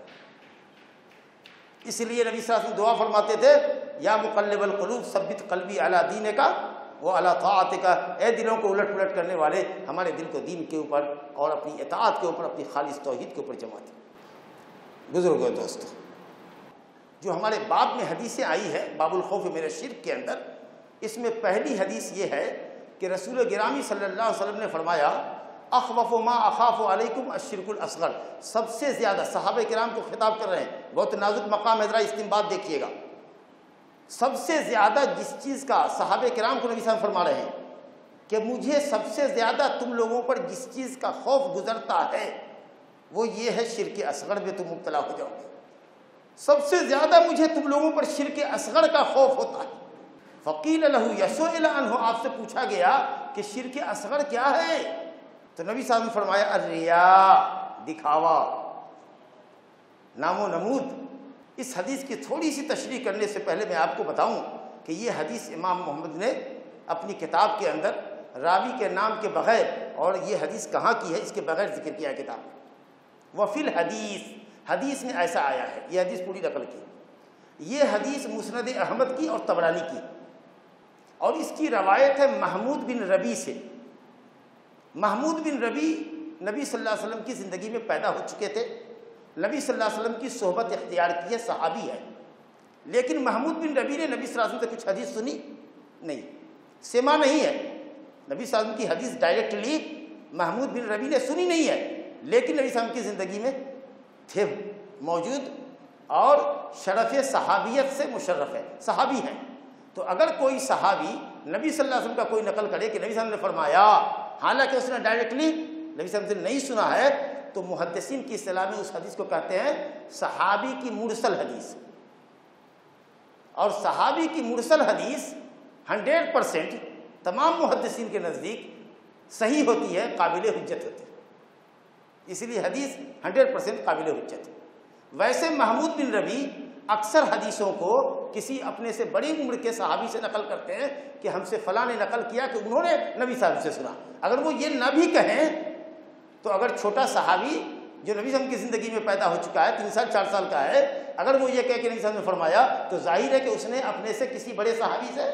اس لیے نبی صلی اللہ علیہ وسلم دعا فرماتے تھے یا مقلب القلوب ثبت قلبی علی دینک وعلی طاعتک، اے دلوں کو الٹ پلٹ کرنے والے ہمارے دل کو دین کے اوپر اور اپنی اطاعت کے اوپر، اپنی خالص توحید کے اوپر جما دے۔ بزرگوں دوستو، جو ہمارے باب میں حدیثیں آئی ہے باب الخوف من الشرک کے اندر، اس میں پہلی حدیث یہ ہے کہ رسول گرامی صلی اللہ علیہ وسلم نے فرمایا اخوف ما اخاف علیکم الشرک الاصغر، سب سے زیادہ صحابہ کرام کو خطاب کر رہے ہیں، بہت نازک مقام ہے، ذرا استنباط دیکھیے گا۔ سب سے زیادہ جس چیز کا صحابہ کرام کو نبی صاحب فرما رہے ہیں کہ مجھے سب سے زیادہ تم لوگوں پر جس چیز کا خوف گزرتا ہے وہ یہ ہے شرک اصغر میں تم مبتلا ہو جاؤ گے۔ سب سے زیادہ مجھے تم لوگوں پر شرک اصغر کا خوف ہوتا ہے۔ فقیل لہ یسئل عنہ، آپ سے پوچھا گیا کہ شرک اصغر کیا ہے؟ تو نبی صاحب نے فرمایا الریا، دکھاوا، نام و نمود۔ اس حدیث کی تھوڑی سی تشریح کرنے سے پہلے میں آپ کو بتاؤں کہ یہ حدیث امام محمد نے اپنی کتاب کے اندر راوی کے نام کے بغیر، اور یہ حدیث کہاں کی ہے اس کے بغیر ذکر کیا ہے کتاب میں۔ وفی الحدیث، حدیث میں ایسا آیا ہے، یہ حدیث پوری نقل کی۔ یہ حدیث مسند احمد کی اور طبرانی کی، اور اس کی روایت ہے محمود بن ربی سے۔ محمود بن ربی نبی صلی اللہ علیہ وسلم کی زندگی میں پیدا ہو چکے تھے، نبی صلی اللہ علیہ وسلم کی صحبت اختیار کی ہے، صحابی ہے، لیکن محمود بن ربی نے نبی صلی اللہ علیہ وسلم سے کچھ حدیث سنی نہیں، سمع نہیں ہے۔ نبی صلی اللہ علیہ وسلم کی حدیث ڈائریکٹلی محمود بن ربی نے سنی نہیں ہے، لیکن نبی صلی اللہ علیہ وسلم کی زندگی میں تھے موجود اور شرف صحابیت سے مشرف ہے، صحابی ہیں۔ تو اگر کوئی صحابی نبی صلی اللہ علیہ وسلم کا کوئی نقل کرے کہ نبی صلی اللہ علیہ وسلم نے فرمایا، حالانکہ اس نے ڈائریکٹلی نبی صلی اللہ علیہ وسلم سے نہیں سنا ہے، تو محدثین کی اصطلاح میں اس حدیث کو کہتے ہیں صحابی کی مرسل حدیث۔ اور صحابی کی مرسل حدیث 100% تمام محدثین کے نزدیک صحیح ہوتی ہے، قابل حجت ہوتی ہے، اس لیے حدیث 100% قابل حجت ہے۔ ویسے محمود بن ربی اکثر حدیثوں کو کسی اپنے سے بڑی عمر کے صحابی سے نقل کرتے ہیں کہ ہم سے فلاں نے نقل کیا کہ انہوں نے نبی صاحب سے سنا۔ اگر وہ یہ نہ بھی کہیں تو اگر چھوٹا صحابی جو نبی صلی اللہ علیہ وسلم کی زندگی میں پیدا ہو چکا ہے، 3 سال 4 سال کا ہے، اگر وہ یہ کہے کہ نبی صلی اللہ علیہ وسلم نے فرمایا، تو ظاہر ہے کہ اس نے اپنے سے کسی بڑے صحابی سے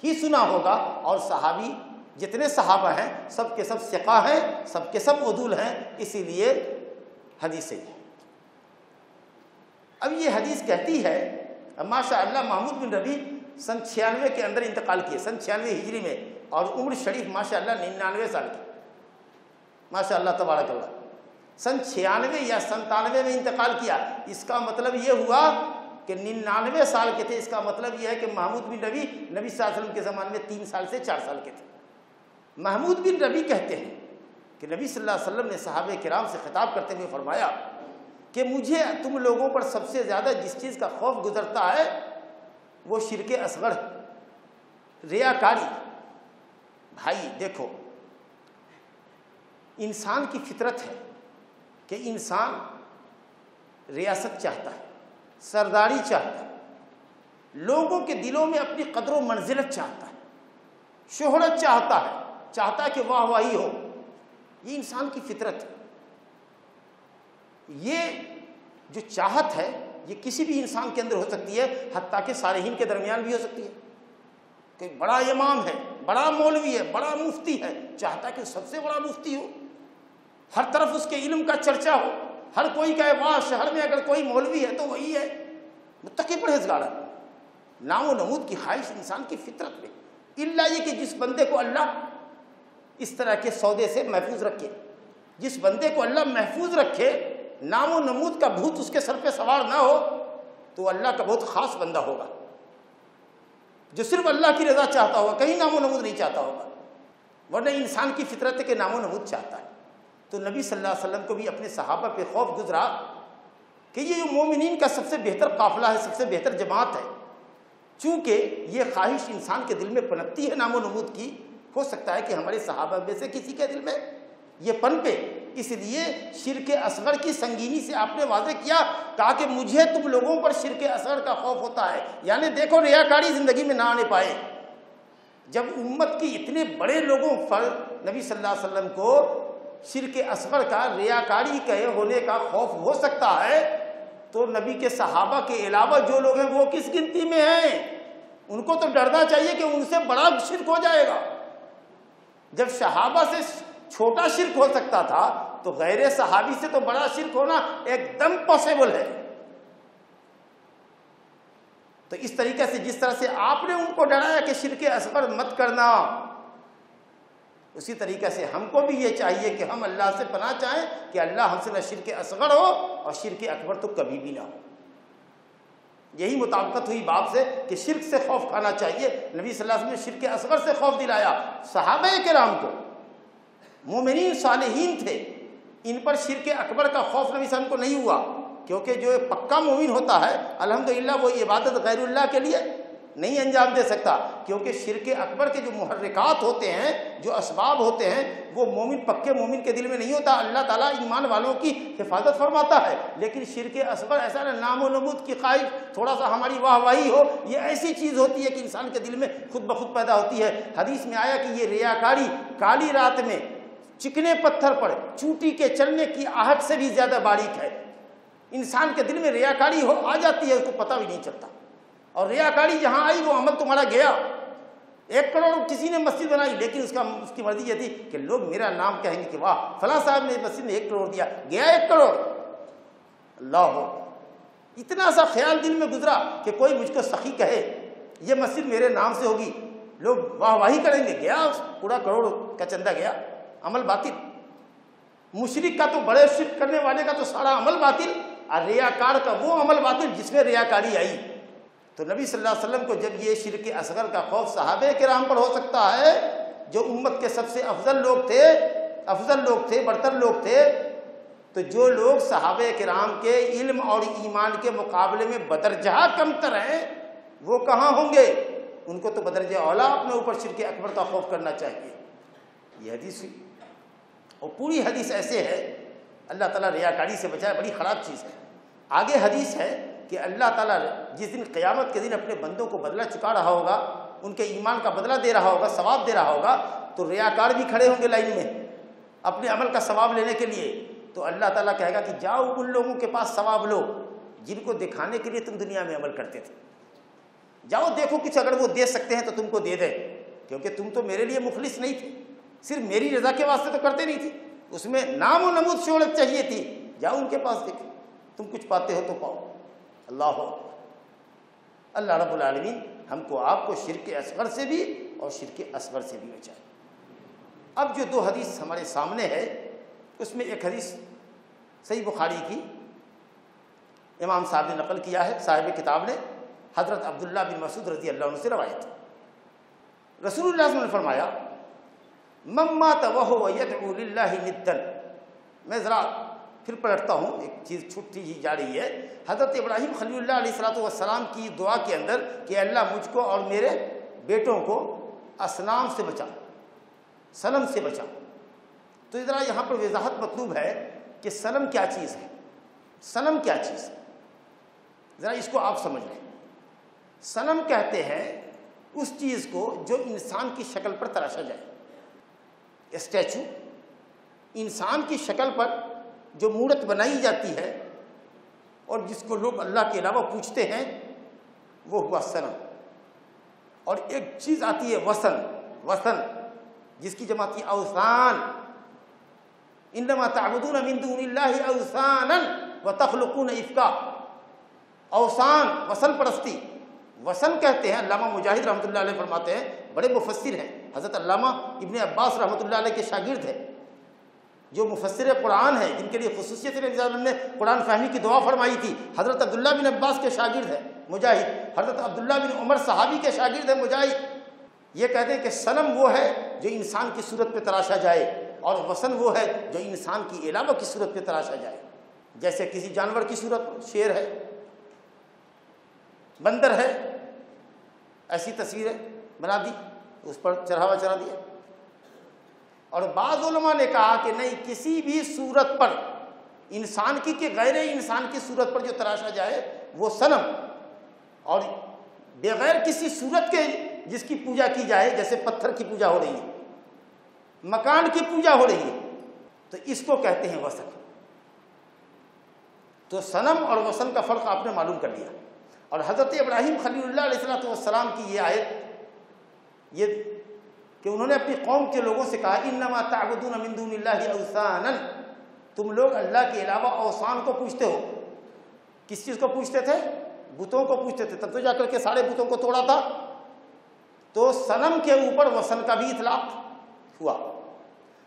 ہی سنا ہوگا، اور صحابی جتنے صحابہ ہیں سب کے سب ثقہ ہیں، سب کے سب عدول ہیں، اسی لیے حدیث صحیح ہے۔ اب یہ حدیث کہتی ہے، ماشاء اللہ محمود بن ربیع سن 96 کے اندر انتقال کیے، سن 96 ہجری میں، اور عمر شریف ماشاء اللہ 99 سال کی، ماشاء اللہ تبارک اللہ، سن 96 یا 97 میں انتقال کیا۔ اس کا مطلب یہ ہوا کہ 99 سال کے تھے، اس کا مطلب یہ ہے کہ محمود بن ربیع نبی صلی اللہ علیہ وسلم کے زمانے میں 3 سال سے 4 سال کے تھے۔ محمود بن ربیع کہتے ہیں کہ نبی صلی اللہ علیہ وسلم نے صحابہ کرام سے خطاب کرتے ہوئے فرمایا کہ مجھے تم لوگوں پر سب سے زیادہ جس چیز کا خوف گزرتا ہے وہ شرک اصغر، ریاکاری۔ بھائی دیکھو، انسان کی فطرت ہے کہ انسان ریاست چاہتا ہے، سرداری چاہتا ہے، لوگوں کے دلوں میں اپنی قدر و منزلت چاہتا ہے، شہرت چاہتا ہے، چاہتا ہے کہ واہ واہی ہو۔ یہ انسان کی فطرت ہے۔ یہ جو چاہت ہے یہ کسی بھی انسان کے اندر ہو سکتی ہے، حتیٰ کہ صالحین کے درمیان بھی ہو سکتی ہے۔ کہ بڑا امام ہے، بڑا مولوی ہے، بڑا مفتی ہے، چاہتا ہے کہ سب سے بڑا مفتی ہو، ہر طرف اس کے علم کا چرچا ہو، ہر کوئی کہے واہ شہر میں اگر کوئی مولوی ہے تو وہی ہے، متقی پرہیزگار ہے۔ نام و نمود کی خواہش انسان کی فطرت میں، الا یہ کہ جس بندے کو اللہ اس طرح کے سودے سے محفوظ رکھے، جس بندے کو اللہ محفوظ رکھے، نام و نمود کا بھوت اس کے سر پہ سوار نہ ہو، تو اللہ کا بہت خاص بندہ ہوگا، جو صرف اللہ کی رضا چاہتا ہوگا، کہیں نام و نمود نہیں چاہتا ہوگا۔ ورنہ انسان کی فطرت ہے کہ نام و نمود چاہتا ہے۔ تو نبی صلی اللہ علیہ وسلم کو بھی اپنے صحابہ پہ خوف گزرا کہ یہ جو مومنین کا سب سے بہتر قافلہ ہے، سب سے بہتر جماعت ہے، چونکہ یہ خواہش انسان کے دل میں پنپتی ہے نام و نمود کی، ہو سکتا ہے کہ ہمارے صحابہ میں سے کسی کے دل میں یہ پنپے، اس لیے شرک اصغر کی سنگینی سے آپ نے واضح کیا، کہا کہ مجھے تم لوگوں پر شرک اصغر کا خوف ہوتا ہے، یعنی دیکھو ریاکاری زندگی میں نہ آنے پائے۔ جب امت کی اتنے بڑے لوگوں پر نبی صلی اللہ علیہ وسلم کو شرک اصغر کا، ریاکاری کے ہونے کا خوف ہو سکتا ہے، تو نبی کے صحابہ کے علاوہ جو لوگ ہیں وہ کس گنتی میں ہیں؟ ان کو تو ڈرنا چاہیے کہ ان سے بڑا شرک ہو جائے گا۔ جب صحابہ سے چھوٹا شرک ہو سکتا تھا تو غیر صحابی سے تو بڑا شرک ہونا ایک دم پاسبل ہے۔ تو اس طریقے سے جس طرح سے آپ نے ان کو ڈرایا کہ شرک اصغر مت کرنا، اسی طریقے سے ہم کو بھی یہ چاہیے کہ ہم اللہ سے پناہ چاہیں کہ اللہ ہم سے نہ شرک اصغر ہو اور شرک اکبر تو کبھی بھی نہ ہو۔ یہی مطابقت ہوئی باب سے کہ شرک سے خوف کھانا چاہیے۔ نبی صلی اللہ علیہ وسلم نے شرک اصغر سے خوف دلایا صحابہ کرام کو، مومنین صالحین تھے، ان پر شرک اکبر کا خوف نبی صلی اللہ علیہ وسلم کو نہیں ہوا، کیونکہ جو پکا مومن ہوتا ہے الحمدللہ وہ عبادت غیر اللہ کے لیے نہیں انجام دے سکتا، کیونکہ شرک اکبر کے جو محرکات ہوتے ہیں، جو اسباب ہوتے ہیں، وہ مومن پکے مومن کے دل میں نہیں ہوتا۔ اللہ تعالیٰ ایمان والوں کی حفاظت فرماتا ہے، لیکن شرک اصغر ایسا نام و نمود کی خواہش، تھوڑا سا ہماری واہ واہی ہو، یہ ایسی چیز ہوتی ہے کہ انسان کے دل میں خود بخود پیدا ہوتی ہے۔ حدیث میں آیا کہ یہ ریاکاری کالی رات میں چکنے پتھر پر چوٹی کے چلنے کی آہٹ سے بھی زیادہ باریک ہے۔ انسان کے دل میں ریاکاری آ جاتی ہے، اس کو پتہ بھی نہیں چلتا، اور ریاکاری جہاں آئی وہ عمل تمہارا گیا۔ 1 کروڑ کسی نے مسجد بنائی، لیکن اس کی مرضی یہ تھی کہ لوگ میرا نام کہیں گے کہ واہ فلاں صاحب نے مسجد میں 1 کروڑ دیا، گیا 1 کروڑ۔ اللہ ہو، اتنا سا خیال دل میں گزرا کہ کوئی مجھ کو سخی کہے یہ مسجد میرے نام سے ہوگی، لوگ واہ واہی کریں گے، گیا پورا کروڑ کا چندہ گیا، عمل باطل۔ مشرک کا تو بڑے شرک کرنے والے کا تو سارا عمل باطل، اور ریاکار کا وہ عمل باطل جس میں ریاکاری آئی۔ تو نبی صلی اللہ علیہ وسلم کو جب یہ شرک اصغر کا خوف صحابہ کرام پر ہو سکتا ہے، جو امت کے سب سے افضل لوگ تھے، برتر لوگ تھے، تو جو لوگ صحابہ کرام کے علم اور ایمان کے مقابلے میں بدرجہ کمتر ہیں وہ کہاں ہوں گے؟ ان کو تو بدرجہ اولا اپنے اوپر شرک اکبر کا خوف کرنا چاہیے۔ یہ حدیث ہوئی، اور پوری حدیث ایسے ہے، اللہ تعالیٰ ریاکاری سے بچائے، بڑی خراب چیز ہے۔ آگے حدیث ہے کہ اللہ تعالیٰ جس دن قیامت کے دن اپنے بندوں کو بدلہ چکا رہا ہوگا، ان کے ایمان کا بدلہ دے رہا ہوگا، ثواب دے رہا ہوگا، تو ریاکار بھی کھڑے ہوں گے لائن میں اپنے عمل کا ثواب لینے کے لیے، تو اللہ تعالیٰ کہے گا کہ جاؤ ان لوگوں کے پاس ثواب لو جن کو دکھانے کے لیے تم دنیا میں عمل کرتے تھے، جاؤ دیکھو کچھ اگر وہ دے سکتے ہیں تو تم کو دے دیں، کیونکہ تم تو میرے لیے مخلص نہیں تھے، صرف میری رضا کے واسطے تو کرتے نہیں تھے، اس میں نام و نمود شہرت چاہیے تھی، جاؤ ان کے پاس دیکھو تم کچھ پاتے ہو تو پاؤ۔ اللہ اکبر۔ اللہ رب العالمین ہم کو آپ کو شرک اصغر سے بھی اور شرک اصغر سے بھی بچائے۔ اب جو 2 حدیث ہمارے سامنے ہے اس میں ایک حدیث صحیح بخاری کی امام صاحب نے نقل کیا ہے، صاحب کتاب نے، حضرت عبداللہ بن مسعود رضی اللہ عنہ سے روایت۔ رسول اللہ صلی اللہ علیہ وسلم نے فرمایا من مات وهو يدعو لله ندا۔ میں ذرا پھر پلٹتا ہوں، ایک چیز چھٹی ہی جا رہی ہے۔ حضرت ابراہیم خلیل اللہ علیہ السلام کی دعا کے اندر کہ اللہ مجھ کو اور میرے بیٹوں کو اصنام سے بچا، صنم سے بچا۔ تو ذرا یہاں پر وضاحت مطلوب ہے کہ صنم کیا چیز ہے، صنم کیا چیز ہے، ذرا اس کو آپ سمجھ لیں۔ صنم کہتے ہیں اس چیز کو جو انسان کی شکل پر تراشا جائے، اسٹیچو، انسان کی شکل پر جو مورت بنائی جاتی ہے اور جس کو لوگ اللہ کے علاوہ پوجتے ہیں، وہ ہوا صنم۔ اور ایک چیز آتی ہے وثن، وثن جس کی جمع آتی ہے اوثان۔ انما تعبدون من دون اللہ اوثانا وتخلقون افکا۔ اوثان، وثن پرستی، وثن کہتے ہیں۔ علامہ مجاہد رحمۃ اللہ علیہ فرماتے ہیں، بڑے مفسر ہیں، حضرت علامہ ابن عباس رحمۃ اللہ علیہ کے شاگرد ہیں، جو مفسر قرآن ہیں، جن کے لیے خصوصیت نے قرآن فہمی کی دعا فرمائی تھی۔ حضرت عبداللہ بن عباس کے شاگرد ہیں مجاہد، حضرت عبداللہ بن عمر صحابی کے شاگرد ہیں مجاہد۔ یہ کہتے ہیں کہ صنم وہ ہے جو انسان کی صورت پہ تراشا جائے، اور وثن وہ ہے جو انسان کی علاوہ کی صورت پہ تراشا جائے، جیسے کسی جانور کی صورت، شیر ہے، بندر ہے، ایسی تصویریں بنا دی، اس پر چڑھاوا چڑھا دیا۔ اور بعض علماء نے کہا کہ نہیں، کسی بھی صورت پر انسان کی کہ غیر انسان کی صورت پر جو تراشا جائے وہ صنم، اور بغیر کسی صورت کے جس کی پوجا کی جائے، جیسے پتھر کی پوجا ہو رہی ہے، مکان کی پوجا ہو رہی ہے، تو اس کو کہتے ہیں وثن۔ تو صنم اور وثن کا فرق آپ نے معلوم کر لیا۔ اور حضرت ابراہیم خلیل اللہ علیہ السلام کی یہ آیت، یہ کہ انہوں نے اپنی قوم کے لوگوں سے کہا انما تعبدون من دون اللہ اوثانا، تم لوگ اللہ کے علاوہ اوثان کو پوجتے ہو۔ کس چیز کو پوجتے تھے؟ بتوں کو پوجتے تھے، تب تو جا کر کے سارے بتوں کو توڑا تھا۔ تو صنم کے اوپر وثن کا بھی اطلاق ہوا۔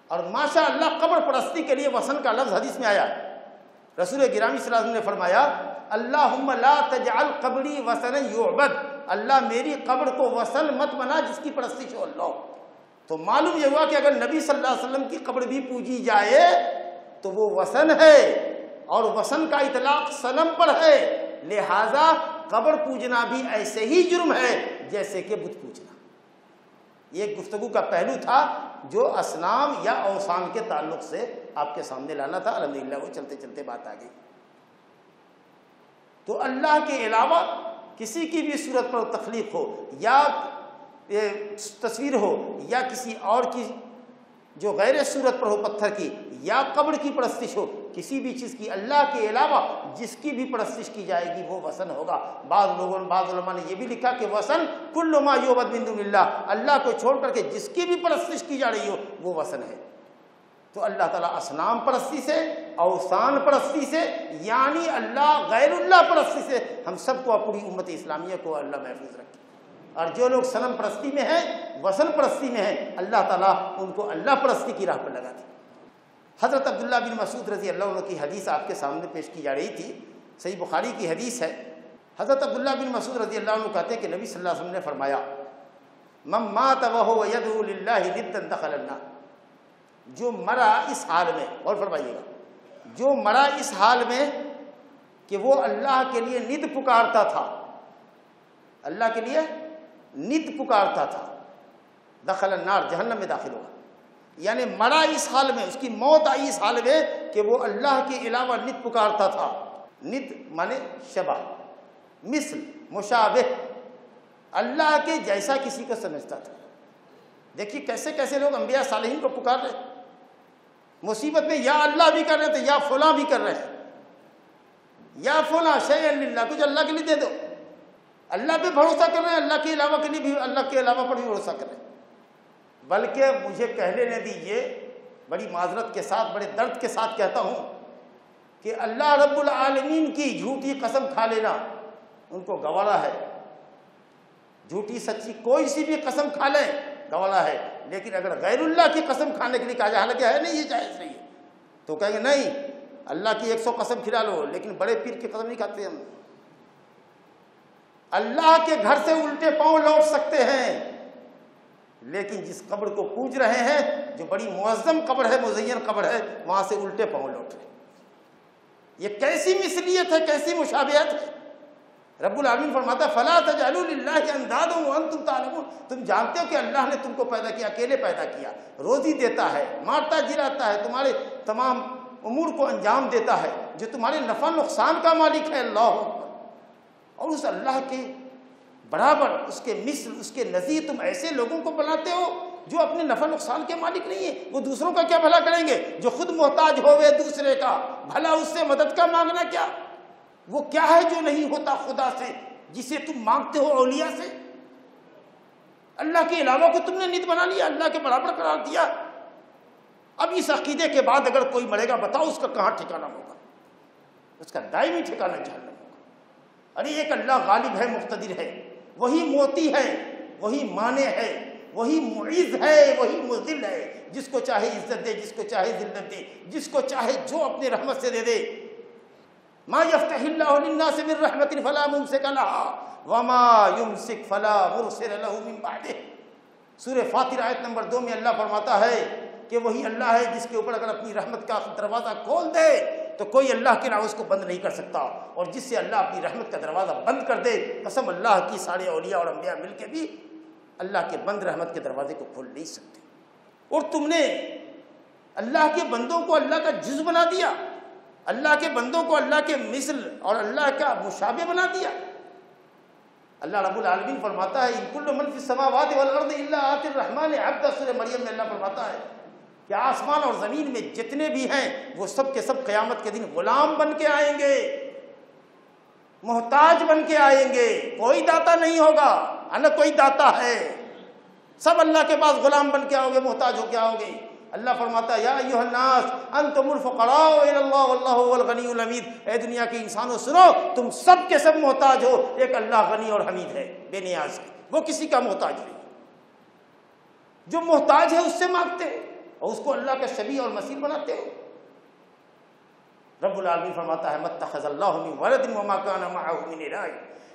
اور ماشاء اللہ قبر پرستی کے لیے وثن کا لفظ حدیث میں آیا۔ رسول گرامی صلی اللہ علیہ وسلم نے فرمایا اللہم لا تجعل قبری وثنا یعبد، اللہ میری قبر کو وثن مت بنا جس کی پرستش ہو اللہ۔ تو معلوم یہ ہوا کہ اگر نبی صلی اللہ علیہ وسلم کی قبر بھی پوجی جائے تو وہ وثن ہے، اور وثن کا اطلاق صنم پر ہے، لہذا قبر پوجنا بھی ایسے ہی جرم ہے جیسے کہ بت پوجنا۔ یہ گفتگو کا پہلو تھا جو اصنام یا اوثان کے تعلق سے آپ کے سامنے لانا تھا، الحمدللہ وہ چلتے چلتے بات آ گئی۔ تو اللہ کے علاوہ کسی کی بھی صورت پر تخلیق ہو، یا تصویر ہو، یا کسی اور کی جو غیر صورت پر ہو پتھر کی، یا قبر کی پرستش ہو، کسی بھی چیز کی اللہ کے علاوہ جس کی بھی پرستش کی جائے گی وہ وثن ہوگا۔ بعض علماء نے یہ بھی لکھا کہ وثن کل ما یعبد من دون اللہ، اللہ کو چھوڑ کر کے جس کی بھی پرستش کی جا رہی ہو وہ وثن ہے۔ تو اللہ تعالیٰ اصنام پرستی سے، اوثان پرستی سے، یعنی اللہ غیر اللہ پرستی سے ہم سب کو، پوری امت اسلامیہ کو اللہ محفوظ رکھے۔ اور جو لوگ صنم پرستی میں ہیں، وثن پرستی میں ہیں، اللہ تعالیٰ ان کو اللہ پرستی کی راہ پر لگا دے۔ حضرت عبداللہ بن مسعود رضی اللہ عنہ کی حدیث آپ کے سامنے پیش کی جا رہی تھی، صحیح بخاری کی حدیث ہے۔ حضرت عبداللہ بن مسعود رضی اللہ عنہ کہتے ہیں کہ نبی صلی اللہ علیہ وسلم نے فرمایا من مات وهو يدعو لله ندا دخل النار، جو مرا اس حال میں، اور فرمائیے گا، جو مرا اس حال میں کہ وہ اللہ کے لیے ند پکارتا تھا، اللہ کے لیے ند پکارتا تھا، دخل النار، جہنم میں داخل ہوگا۔ یعنی مرا اس حال میں، اس کی موت آئی اس حال میں کہ وہ اللہ کے علاوہ ند پکارتا تھا۔ ند مانے شبہ، مثل، مشابہ، اللہ کے جیسا کسی کو سمجھتا تھا۔ دیکھیے کیسے کیسے لوگ انبیاء صالحین کو پکار رہے، مصیبت میں یا اللہ بھی کر رہے ہیں تو یا فلاں بھی کر رہے ہیں، یا فلاں شیئا للہ، کچھ اللہ کے لیے دے دو، اللہ پہ بھروسہ کر رہے ہیں، اللہ کے علاوہ کے لیے بھی، اللہ کے علاوہ پر بھی بھروسہ کر رہے ہیں۔ بلکہ مجھے کہہ لینے دیجیے، بڑی معذرت کے ساتھ، بڑے درد کے ساتھ کہتا ہوں کہ اللہ رب العالمین کی جھوٹی قسم کھا لینا ان کو گوارا ہے۔ جھوٹی سچی کوئی سی بھی قسم کھا لیں گوارا ہے، لیکن اگر غیر اللہ کی قسم کھانے کے لیے کہا جائے، حالانکہ ہے نہیں، یہ جائز نہیں ہے، تو کہیں گے نہیں اللہ کی 100 قسم کھلا لو، لیکن بڑے پیر کی قسم نہیں کھاتے ہم۔ اللہ کے گھر سے الٹے پاؤں لوٹ سکتے ہیں، لیکن جس قبر کو پوج رہے ہیں، جو بڑی معظم قبر ہے، مزین قبر ہے، وہاں سے الٹے پاؤں لوٹ رہے ہیں۔ یہ کیسی مثلیت ہے، کیسی مشابہت ہے۔ رب العالمین فرماتا ہے فَلَا تَجْعَلُوا لِلَّهِ أَنْدَادًا وَأَنْتُمْ تَعْلَمُونَ، تم جانتے ہو کہ اللہ نے تم کو پیدا کیا، اکیلے پیدا کیا، روزی دیتا ہے، مارتا جلاتا ہے، تمہارے تمام امور کو انجام دیتا ہے، جو تمہارے نفع نقصان کا مالک ہے، اللہ اکبر۔ اور اس اللہ کے برابر، اس کے مثل، اس کے نظیر تم ایسے لوگوں کو بناتے ہو جو اپنے نفع نقصان کے مالک نہیں ہیں، وہ دوسروں کا کیا بھلا کریں گے، جو خود محتاج ہوئے دوسرے کا، بھلا اس سے مدد کا مانگنا کیا؟ وہ کیا ہے جو نہیں ہوتا خدا سے، جسے تم مانگتے ہو اولیاء سے؟ اللہ کے علاوہ کو تم نے ند بنا لیا، اللہ کے برابر قرار دیا۔ اب اس عقیدے کے بعد اگر کوئی مرے گا، بتاؤ اس کا کہاں ٹھکانہ ہوگا؟ اس کا دائمی ٹھکانہ جہنم ہوگا۔ ارے ایک اللہ غالب ہے، مقتدر ہے، وہی موتی ہے، وہی مانع ہے، وہی معز ہے، وہی مذل ہے، جس کو چاہے عزت دے، جس کو چاہے ذلت دے، جس کو چاہے جو اپنے رحمت سے دے دے۔ ما یفتح اللہ للناس من رحمت فلا ممسک لها وما یمسک فلا مرسل له من بعدہ۔ سورہ فاطر آیت نمبر 2 میں اللہ فرماتا ہے کہ وہی اللہ ہے جس کے اوپر اگر اپنی رحمت کا دروازہ کھول دے تو کوئی اللہ کے علاوہ اس کو بند نہیں کر سکتا، اور جس سے اللہ اپنی رحمت کا دروازہ بند کر دے، قسم اللہ کی سارے اولیاء اور انبیاء مل کے بھی اللہ کے بند رحمت کے دروازے کو کھول نہیں سکتے۔ اور تم نے اللہ کے بندوں کو اللہ کا جز بنا دیا، اللہ کے بندوں کو اللہ کے مثل اور اللہ کا مشابہ بنا دیا۔ اللہ رب العالمین فرماتا ہے ان کل من فی السماوات والارض الا آتی الرحمن عبدا، سورہ مریم میں اللہ فرماتا ہے کہ آسمان اور زمین میں جتنے بھی ہیں وہ سب کے سب قیامت کے دن غلام بن کے آئیں گے، محتاج بن کے آئیں گے، کوئی داتا نہیں ہوگا، نہ کوئی داتا ہے، سب اللہ کے پاس غلام بن کے آؤ گے، محتاج ہو کے آؤ گے۔ اللہ فرماتا ہے یا ایھا الناس انتم الفقراء الی اللہ واللہ هو الغنی الحمید، اے دنیا کے انسانوں سنو، تم سب کے سب محتاج ہو، ایک اللہ غنی اور حمید ہے، بے نیاز ہے، وہ کسی کا محتاج نہیں۔ جو محتاج ہے اس سے مانگتے ہو اور اس کو اللہ کا شبیہ اور مثیل بناتے ہو۔ رب العالمین فرماتا ہے متخذ اللہ من ولد وما كان معه من الہ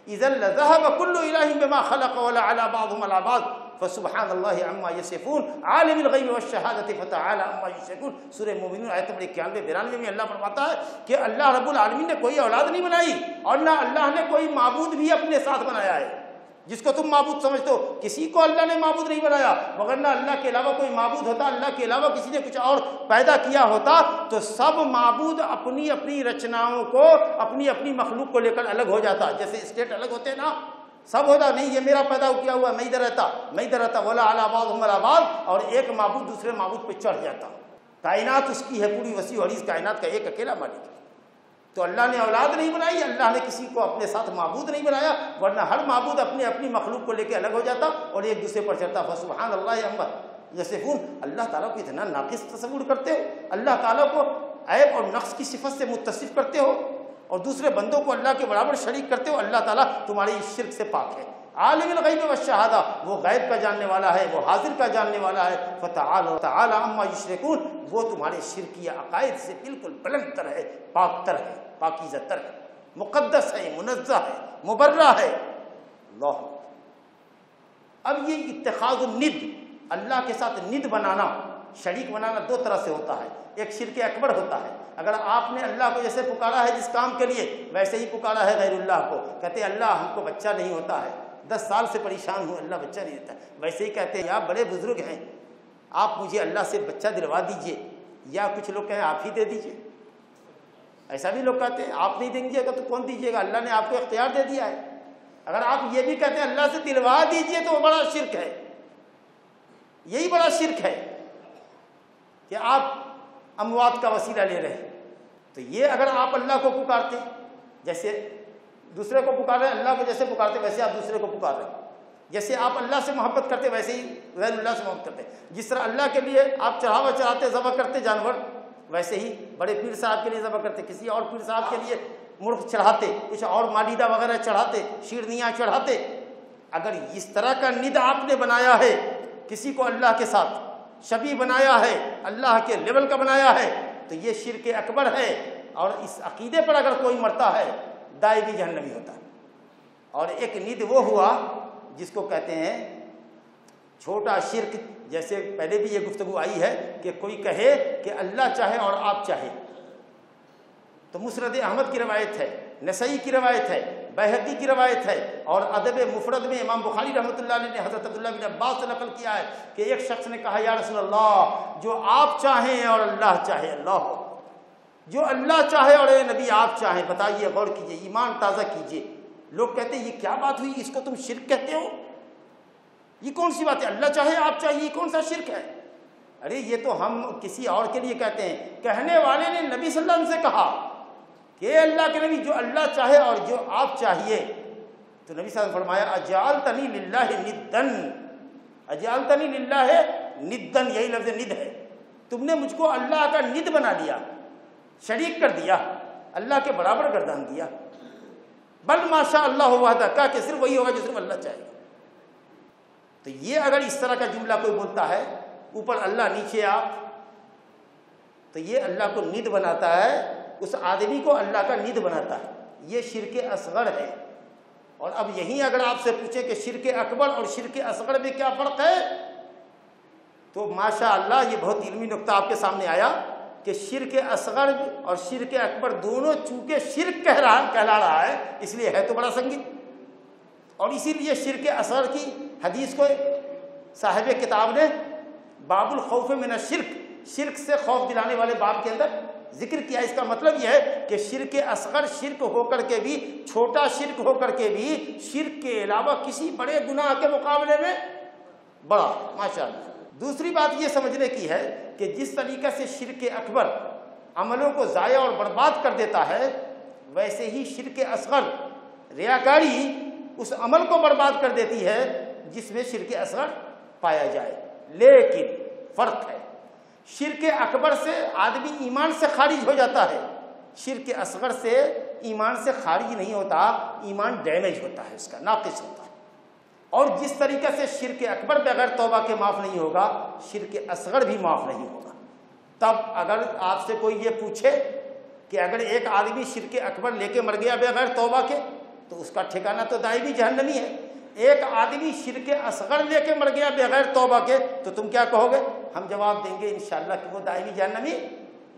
اذا لذهب كل الہ بما خلق ولعلى بعضهم على بعض فسبحان اللہ عما یصفون عالم الغیب والشہادۃ فتعالی عما یشرکون۔ سورہ مومنون آیت نمبر 91-92 میں اللہ فرماتا ہے کہ اللہ رب العالمین نے کوئی اولاد نہیں بنائی اور نہ اللہ نے کوئی معبود بھی اپنے ساتھ بنایا ہے۔ جس کو تم معبود سمجھتے ہو، کسی کو اللہ نے معبود نہیں بنایا، وگرنہ اللہ کے علاوہ کوئی معبود ہوتا، اللہ کے علاوہ کسی نے کچھ اور پیدا کیا ہوتا تو سب معبود اپنی اپنی رچناؤں کو، اپنی اپنی مخلوق کو لے کر الگ ہو جاتا، جیسے اسٹیٹ الگ ہوتے ہیں نا، سب ہوتا نہیں یہ میرا پیدا کیا ہوا، میں ادھر رہتا ولا علی بعضهم علی بعض، اور ایک معبود دوسرے معبود پہ چڑھ جاتا۔ کائنات اس کی ہے پوری وسیع و عریض، کائنات کا ایک اکیلا مالک ہے۔ تو اللہ نے اولاد نہیں بنائی، اللہ نے کسی کو اپنے ساتھ معبود نہیں بنایا، ورنہ ہر معبود اپنی اپنی مخلوق کو لے کے الگ ہو جاتا اور ایک دوسرے پر چڑھتا۔ فسبحان اللہ عما یصفون، اللہ تعالیٰ کو اتنا ناقص تصور کرتے ہو، اللہ تعالیٰ کو عیب اور نقص کی صفت سے متصف کرتے ہو اور دوسرے بندوں کو اللہ کے برابر شریک کرتے ہو۔ اللہ تعالیٰ تمہاری اس شرک سے پاک ہے۔ عالم الغیب والشہادہ، وہ غیب کا جاننے والا ہے، وہ حاضر کا جاننے والا ہے۔ فتعالی عما یشرکون، وہ تمہارے شرکیہ عقائد سے بالکل بلند تر ہے، پاک تر ہے، پاکیزہ تر ہے، مقدس ہے، منزہ ہے، مبرہ ہے۔ اللہ۔ اب یہ اتخاذ الند، اللہ کے ساتھ ند بنانا، شریک بنانا دو طرح سے ہوتا ہے۔ ایک شرک اکبر ہوتا ہے، اگر آپ نے اللہ کو جیسے پکارا ہے جس کام کے لیے، ویسے ہی پکارا ہے غیر اللہ کو، کہتے ہیں اللہ ہم کو بچہ نہیں ہوتا ہے، 10 سال سے پریشان ہوں، اللہ بچہ نہیں دیتا، ویسے ہی کہتے ہیں آپ بڑے بزرگ ہیں، آپ مجھے اللہ سے بچہ دلوا دیجئے، یا کچھ لوگ کہیں آپ ہی دے دیجئے، ایسا بھی لوگ کہتے ہیں آپ نہیں دیں گے گا تو کون دیجیے گا، اللہ نے آپ کو اختیار دے دیا ہے۔ اگر آپ یہ بھی کہتے ہیں اللہ سے دلوا دیجئے تو وہ بڑا شرک ہے، یہی بڑا شرک ہے کہ آپ اموات کا وسیلہ لے رہے ہیں۔ تو یہ اگر آپ اللہ کو پکارتے جیسے دوسرے کو پکار رہے ہیں، اللہ کو جیسے پکارتے ویسے آپ دوسرے کو پکار رہے ہیں، جیسے آپ اللہ سے محبت کرتے ویسے ہی غیر اللہ سے محبت کرتے، جس طرح اللہ کے لیے آپ چڑھاوا چڑھاتے ذبح کرتے جانور، ویسے ہی بڑے پیر صاحب کے لیے ذبح کرتے، کسی اور پیر صاحب کے لیے مرغ چڑھاتے، کچھ اور مالیدہ وغیرہ چڑھاتے، شیرنیاں چڑھاتے۔ اگر اس طرح کا ند آپ نے بنایا ہے، کسی کو اللہ کے ساتھ شبیہ بنایا ہے، اللہ کے لیول کا بنایا ہے، تو یہ شرک اکبر ہے، اور اس عقیدے پر اگر کوئی مرتا ہے دائمی جہنمی ہوتا ہے۔ اور ایک ند وہ ہوا جس کو کہتے ہیں چھوٹا شرک، جیسے پہلے بھی یہ گفتگو آئی ہے کہ کوئی کہے کہ اللہ چاہے اور آپ چاہے، تو مسند احمد کی روایت ہے، نسائی کی روایت ہے، بیہقی کی روایت ہے، اور ادب مفرد میں امام بخاری رحمۃ اللہ علیہ نے حضرت عبداللہ بن عباس سے نقل کیا ہے کہ ایک شخص نے کہا یا رسول اللہ، جو آپ چاہیں اور اللہ چاہے، اللہ جو اللہ چاہے اور اے نبی آپ چاہیں، بتائیے، غور کیجئے، ایمان تازہ کیجئے۔ لوگ کہتے ہیں یہ کیا بات ہوئی، اس کو تم شرک کہتے ہو، یہ کون سی بات ہے، اللہ چاہے آپ چاہیے، یہ کون سا شرک ہے؟ ارے یہ تو ہم کسی اور کے لیے کہتے ہیں، کہنے والے نے نبی صلی اللہ علیہ وسلم سے کہا کہ اللہ کے نبی جو اللہ چاہے اور جو آپ چاہیے، تو نبی صلی اللہ علیہ وسلم نے فرمایا اجعلتنی للہ ندن، اجعلتنی للہ ندن، یہی لفظ ند ہے، تم نے مجھ کو اللہ کا ند بنا دیا، شریک کر دیا، اللہ کے برابر گردان دیا، بل ماشاء اللہ وحدہ، کہا کہ صرف وہی ہوگا جو صرف اللہ چاہے گا۔ تو یہ اگر اس طرح کا جملہ کوئی بولتا ہے، اوپر اللہ نیچے آپ، تو یہ اللہ کو ند بناتا ہے، اس آدمی کو اللہ کا ند بناتا ہے، یہ شرک اصغر ہے۔ اور اب یہیں اگر آپ سے پوچھیں کہ شرک اکبر اور شرک اصغر میں کیا فرق ہے، تو ماشاء اللہ یہ بہت علمی نقطہ آپ کے سامنے آیا کہ شرک اصغر اور شرک اکبر دونوں چونکہ شرک کہلا رہا ہے، اس لیے ہے تو بڑا سنگین، اور اسی لیے شرک اصغر کی حدیث کو صاحب کتاب نے باب الخوف من الشرک، شرک سے خوف دلانے والے باب کے اندر ذکر کیا۔ اس کا مطلب یہ ہے کہ شرک اصغر شرک ہو کر کے بھی، چھوٹا شرک ہو کر کے بھی، شرک کے علاوہ کسی بڑے گناہ کے مقابلے میں بڑا، ماشاءاللہ۔ دوسری بات یہ سمجھنے کی ہے کہ جس طریقے سے شرک اکبر عملوں کو ضائع اور برباد کر دیتا ہے، ویسے ہی شرک اصغر ریاکاری اس عمل کو برباد کر دیتی ہے جس میں شرک اصغر پایا جائے۔ لیکن فرق ہے، شرک اکبر سے آدمی ایمان سے خارج ہو جاتا ہے، شرک اصغر سے ایمان سے خارج نہیں ہوتا، ایمان ڈیمیج ہوتا ہے، اس کا ناقص ہوتا ہے۔ اور جس طریقے سے شرک اکبر بغیر توبہ کے معاف نہیں ہوگا، شرک اصغر بھی معاف نہیں ہوگا۔ تب اگر آپ سے کوئی یہ پوچھے کہ اگر ایک آدمی شرک اکبر لے کے مر گیا بغیر توبہ کے، تو اس کا ٹھکانہ تو دائمی جہنمی ہے۔ ایک آدمی شرک اصغر لے کے مر گیا بغیر توبہ کے، تو تم کیا کہو گے؟ ہم جواب دیں گے انشاءاللہ کہ وہ دائمی جہنمی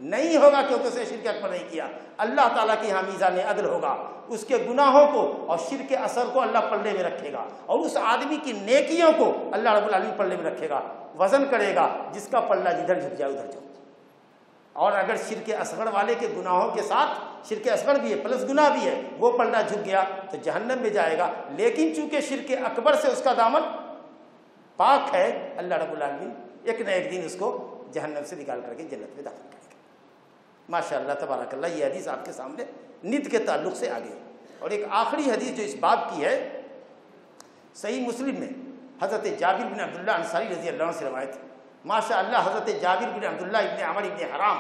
نہیں ہوگا، کیونکہ اسے شرک اکبر نہیں کیا۔ اللہ تعالیٰ کی یہاں میزان عدل ہوگا، اس کے گناہوں کو اور شرک اصغر کو اللہ پلڑے میں رکھے گا، اور اس آدمی کی نیکیوں کو اللہ رب العالمین پلڑے میں رکھے گا، وزن کرے گا، جس کا پلڑا جدھر جھک جائے ادھر جاؤ۔ اور اگر شرک اصغر والے کے گناہوں کے ساتھ شرک اصغر بھی ہے پلس گناہ بھی ہے، وہ پلڑا جھک گیا تو جہنم میں جائے گا۔ لیکن چونکہ شرک اکبر سے اس کا دامن پاک ہے، اللہ رب العالمین ایک نہ ایک دن اس کو جہنم سے نکال کر کے جنت میں داخل کرے گا۔ ماشاءاللہ تبارک اللہ، یہ حدیث آپ کے سامنے ند کے تعلق سے آگے۔ اور ایک آخری حدیث جو اس باب کی ہے، صحیح مسلم میں حضرت جابر بن عبداللہ انصاری رضی اللہ عنہ سے روایت ہے۔ ماشاءاللہ حضرت جابر بن عبداللہ ابن عمر ابن حرام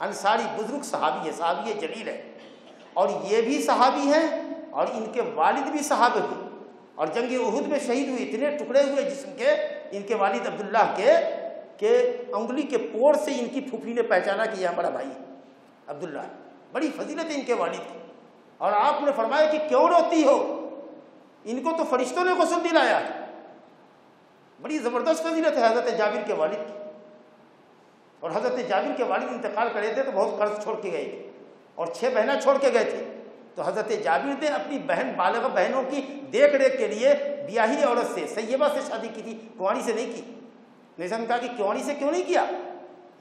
انصاری بزرگ صحابی ہے، صحابی جلیل ہے، اور یہ بھی صحابی ہیں اور ان کے والد بھی صحابہ ہیں، اور جنگ احد میں شہید ہوئے، اتنے ٹکڑے ہوئے جسم کے ان کے والد عبداللہ کہ انگلی کے پور سے ان کی پھوپھی نے پہچانا کہ یہ ہمارا بھائی ہے عبداللہ، بڑی فضیلت ہے ان کے والد کی۔ اور آپ نے فرمایا کہ کیوں روتی ہو، ان کو تو فرشتوں نے غسل دلایا ہے۔ بڑی زبردست فضیلت ہے حضرت جابر کے والد کی۔ اور حضرت جابر کے والد انتقال کرے تھے تو بہت قرض چھوڑ کے گئے تھے، اور 6 بہنیں چھوڑ کے گئے تھے، تو حضرت جابر نے اپنی بالغ بہنوں کی دیکھ ریکھ کے لیے بیاہی عورت سے، سیبہ سے شادی کی تھی، کنواری سے نہیں کی۔ نے کہا کہ کنواری سے کیوں نہیں کیا؟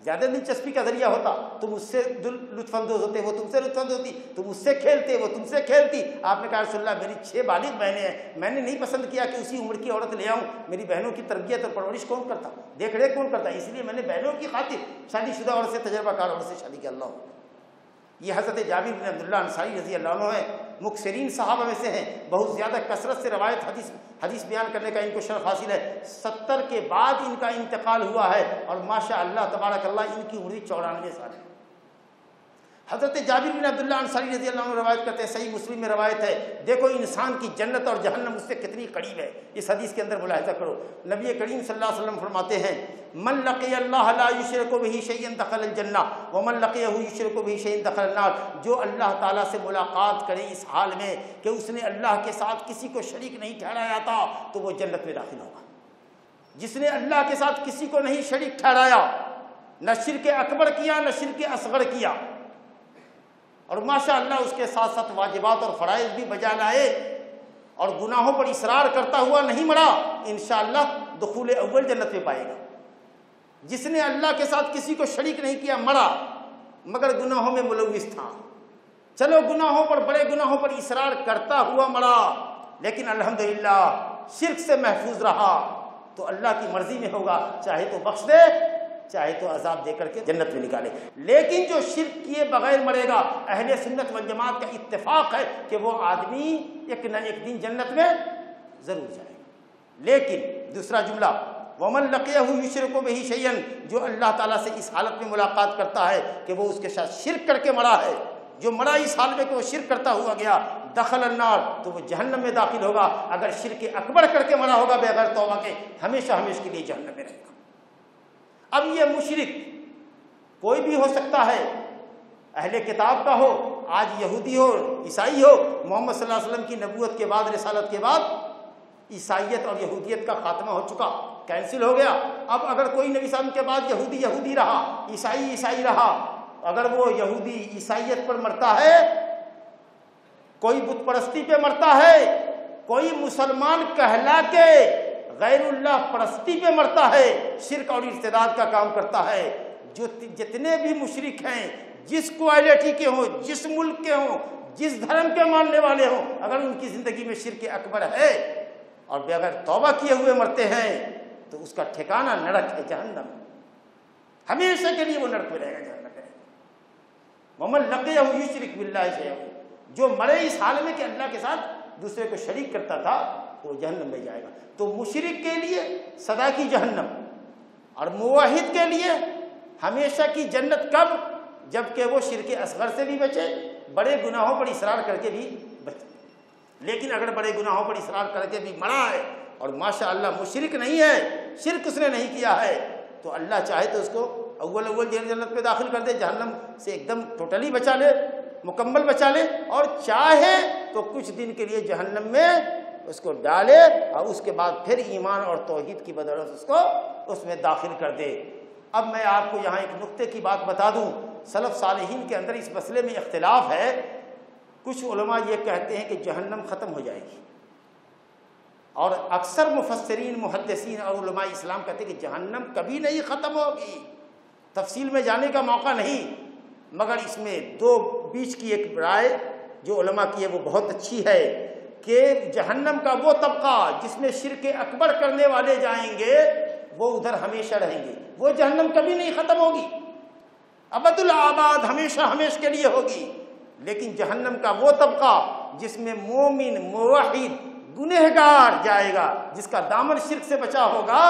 زیادہ دلچسپی کا ذریعہ ہوتا، تم اس سے لطف اندوز ہوتے، وہ تم سے لطف اندوز ہوتی، تم اس سے کھیلتے، وہ تم سے کھیلتی۔ آپ نے کہا رسول اللہ میری 6 بالغ بہنیں ہیں، میں نے نہیں پسند کیا کہ اسی عمر کی عورت لے آؤں، میری بہنوں کی تربیت اور پرورش کون کرتا، دیکھ ریکھ کون کرتا، اس لیے میں نے بہنوں کی خاطر شادی شدہ عورت سے، تجربہ کار عورت سے شادی کیا۔ اللہ ہو، یہ حضرت جابر بن عبداللہ انصاری رضی اللہ عنہ ہیں، مکثرین صحابہ میں سے ہیں، بہت زیادہ کثرت سے روایت حدیث بیان کرنے کا ان کو شرف حاصل ہے۔ 70 کے بعد ان کا انتقال ہوا ہے اور ماشاء اللہ تبارک اللہ ان کی عمر 94 سال ہے۔ حضرت جابر بن عبداللہ انصاری رضی اللہ عنہ روایت کرتے ہیں، صحیح مسلم میں روایت ہے، دیکھو انسان کی جنت اور جہنم اس سے کتنی قریب ہے، اس حدیث کے اندر ملاحظہ کرو۔ نبی کریم صلی اللہ علیہ وسلم فرماتے ہیں من لقی اللہ لا یشرک بہ شیئا دخل الجنہ ومن لقیہ یشرک بہ شیئا دخل النار، جو اللہ تعالیٰ سے ملاقات کرے اس حال میں کہ اس نے اللہ کے ساتھ کسی کو شریک نہیں ٹھہرایا تھا تو وہ جنت میں داخل ہوگا۔ جس نے اللہ کے ساتھ کسی کو نہیں شریک ٹھہرایا، نہ شرک اکبر کیا نہ شرک اصغر کیا، اور ماشاء اللہ اس کے ساتھ ساتھ واجبات اور فرائض بھی بجا لائے اور گناہوں پر اصرار کرتا ہوا نہیں مرا، انشاءاللہ دخول اول جنت میں پائے گا۔ جس نے اللہ کے ساتھ کسی کو شریک نہیں کیا مرا مگر گناہوں میں ملوث تھا، چلو گناہوں پر، بڑے گناہوں پر اصرار کرتا ہوا مرا لیکن الحمدللہ شرک سے محفوظ رہا تو اللہ کی مرضی میں ہوگا، چاہے تو بخش دے چاہے تو عذاب دے کر کے جنت میں نکالے۔ لیکن جو شرک کیے بغیر مرے گا، اہل سنت والجماعت کا اتفاق ہے کہ وہ آدمی ایک نہ ایک دن جنت میں ضرور جائے گا۔ لیکن دوسرا جملہ ومن لقیہ یشرک بہ شیئا، جو اللہ تعالیٰ سے اس حالت میں ملاقات کرتا ہے کہ وہ اس کے ساتھ شرک کر کے مرا ہے، جو مرا اس حال میں کہ وہ شرک کرتا ہوا گیا، دخل النار، تو وہ جہنم میں داخل ہوگا۔ اگر شرک اکبر کر کے مرا ہوگا بغیر توبہ کے، ہمیشہ ہمیشہ کے لیے جہنم میں رہے گا۔ اب یہ مشرک کوئی بھی ہو سکتا ہے، اہل کتاب کا ہو، آج یہودی ہو، عیسائی ہو، محمد صلی اللہ علیہ وسلم کی نبوت کے بعد، رسالت کے بعد عیسائیت اور یہودیت کا خاتمہ ہو چکا، کینسل ہو گیا۔ اب اگر کوئی نبی صلی اللہ علیہ وسلم کے بعد یہودی یہودی رہا، عیسائی عیسائی رہا، اگر وہ یہودی عیسائیت پر مرتا ہے، کوئی بت پرستی پہ مرتا ہے، کوئی مسلمان کہلا کے غیر اللہ پرستی پہ مرتا ہے، شرک اور ارتداد کا کام کرتا ہے، جو جتنے بھی مشرک ہیں، جس کوالٹی کے ہوں، جس ملک کے ہوں، جس دھرم کے ماننے والے ہوں، اگر ان کی زندگی میں شرک اکبر ہے اور بغیر توبہ کیے ہوئے مرتے ہیں تو اس کا ٹھکانہ نرک ہے، جہنم، ہمیشہ کے لیے وہ نرک میں رہے گا، جہنم میں رہے گا۔ ومن لقیہ یشرک باللہ شیئا، جو مرے اس حال میں کہ اللہ کے ساتھ دوسرے کو شریک کرتا تھا وہ جہنم میں جائے گا۔ تو مشرک کے لیے سدا کی جہنم اور موحد کے لیے ہمیشہ کی جنت، کب؟ جبکہ وہ شرک اصغر سے بھی بچے، بڑے گناہوں پر اصرار کر کے بھی بچے۔ لیکن اگر بڑے گناہوں پر اصرار کر کے بھی مرا ہے اور ماشاء اللہ مشرک نہیں ہے، شرک اس نے نہیں کیا ہے، تو اللہ چاہے تو اس کو اول جنت میں داخل کر دے، جہنم سے ایک دم ٹوٹلی بچا لے، مکمل بچا لے، اور چاہے تو کچھ دن کے لیے جہنم میں اس کو ڈالے اور اس کے بعد پھر ایمان اور توحید کی بدولت اس کو اس میں داخل کر دے۔ اب میں آپ کو یہاں ایک نقطے کی بات بتا دوں، سلف صالحین کے اندر اس مسئلے میں اختلاف ہے۔ کچھ علماء یہ کہتے ہیں کہ جہنم ختم ہو جائے گی، اور اکثر مفسرین، محدثین اور علماء اسلام کہتے ہیں کہ جہنم کبھی نہیں ختم ہوگی۔ تفصیل میں جانے کا موقع نہیں، مگر اس میں دو بیچ کی ایک رائے جو علماء کی ہے وہ بہت اچھی ہے کہ جہنم کا وہ طبقہ جس میں شرک اکبر کرنے والے جائیں گے وہ ادھر ہمیشہ رہیں گے، وہ جہنم کبھی نہیں ختم ہوگی، ابد الآباد ہمیشہ ہمیشہ کے لیے ہوگی۔ لیکن جہنم کا وہ طبقہ جس میں مومن، موحد، گنہگار جائے گا، جس کا دامن شرک سے بچا ہوگا،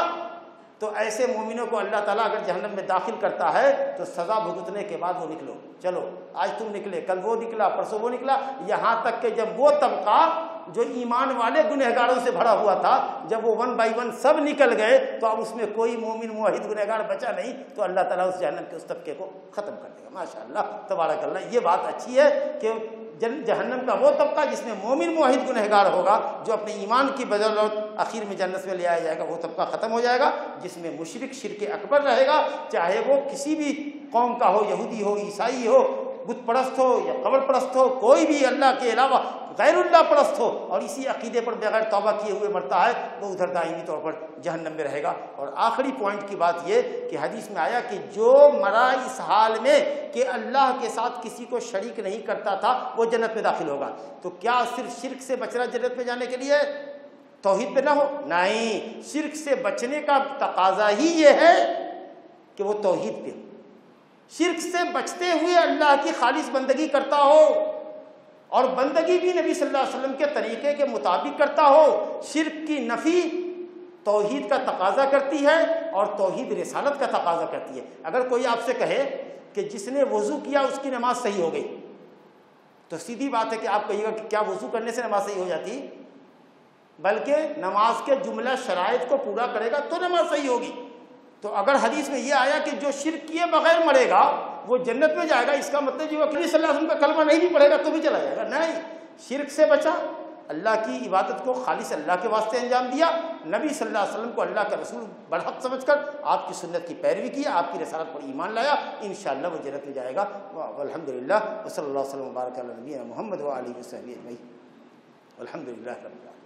تو ایسے مومنوں کو اللہ تعالیٰ اگر جہنم میں داخل کرتا ہے تو سزا بھگتنے کے بعد وہ نکلو، چلو آج تم نکلے، کل وہ نکلا، پرسوں وہ نکلا، یہاں تک کہ جب وہ طبقہ جو ایمان والے گنہگاروں سے بھرا ہوا تھا، جب وہ 1 بائی 1 سب نکل گئے تو اب اس میں کوئی مومن موحد گنہگار بچا نہیں، تو اللہ تعالیٰ اس جہنم کے اس طبقے کو ختم کر دے گا۔ ماشاءاللہ تبارک اللہ، یہ بات اچھی ہے کہ جہنم کا وہ طبقہ جس میں مومن موحد گنہگار ہوگا، جو اپنے ایمان کی بدولت آخر میں جنت میں لے آیا جائے گا، وہ طبقہ ختم ہو جائے گا۔ جس میں مشرک شرک اکبر رہے گا، چاہے وہ کسی بھی قوم کا ہو، یہودی ہو، عیسائی ہو، بت پرست ہو یا قبر پرست ہو، کوئی بھی اللہ کے علاوہ غیر اللہ پرست ہو اور اسی عقیدے پر بغیر توبہ کیے ہوئے مرتا ہے، وہ ادھر دائمی طور پر جہنم میں رہے گا۔ اور آخری پوائنٹ کی بات یہ کہ حدیث میں آیا کہ جو مرا اس حال میں کہ اللہ کے ساتھ کسی کو شریک نہیں کرتا تھا وہ جنت میں داخل ہوگا۔ تو کیا صرف شرک سے بچنا جنت میں جانے کے لیے توحید پہ نہ ہو؟ نہیں، شرک سے بچنے کا تقاضا ہی یہ ہے کہ وہ توحید پہ، شرک سے بچتے ہوئے اللہ کی خالص بندگی کرتا ہو، اور بندگی بھی نبی صلی اللہ علیہ وسلم کے طریقے کے مطابق کرتا ہو۔ شرک کی نفی توحید کا تقاضا کرتی ہے اور توحید رسالت کا تقاضا کرتی ہے۔ اگر کوئی آپ سے کہے کہ جس نے وضو کیا اس کی نماز صحیح ہو گئی، تو سیدھی بات ہے کہ آپ کہیے گا کہ کیا وضو کرنے سے نماز صحیح ہو جاتی؟ بلکہ نماز کے جملہ شرائط کو پورا کرے گا تو نماز صحیح ہوگی۔ تو اگر حدیث میں یہ آیا کہ جو شرک کیے بغیر مرے گا وہ جنت میں جائے گا، اس کا مطلب یہ نبی صلی اللہ علیہ وسلم کا کلمہ نہیں بھی پڑھے گا تو بھی چلا جائے گا؟ نہیں، شرک سے بچا، اللہ کی عبادت کو خالص اللہ کے واسطے انجام دیا، نبی صلی اللہ علیہ وسلم کو اللہ کا رسول برحق سمجھ کر آپ کی سنت کی پیروی کی، آپ کی رسالت پر ایمان لایا، انشاءاللہ وہ جنت میں جائے گا۔ والحمدللہ وصلی اللہ وسلم وبارک علی نبینا محمد وآلہ وصحبہ اجمعین، والحمدللہ رب العالمین۔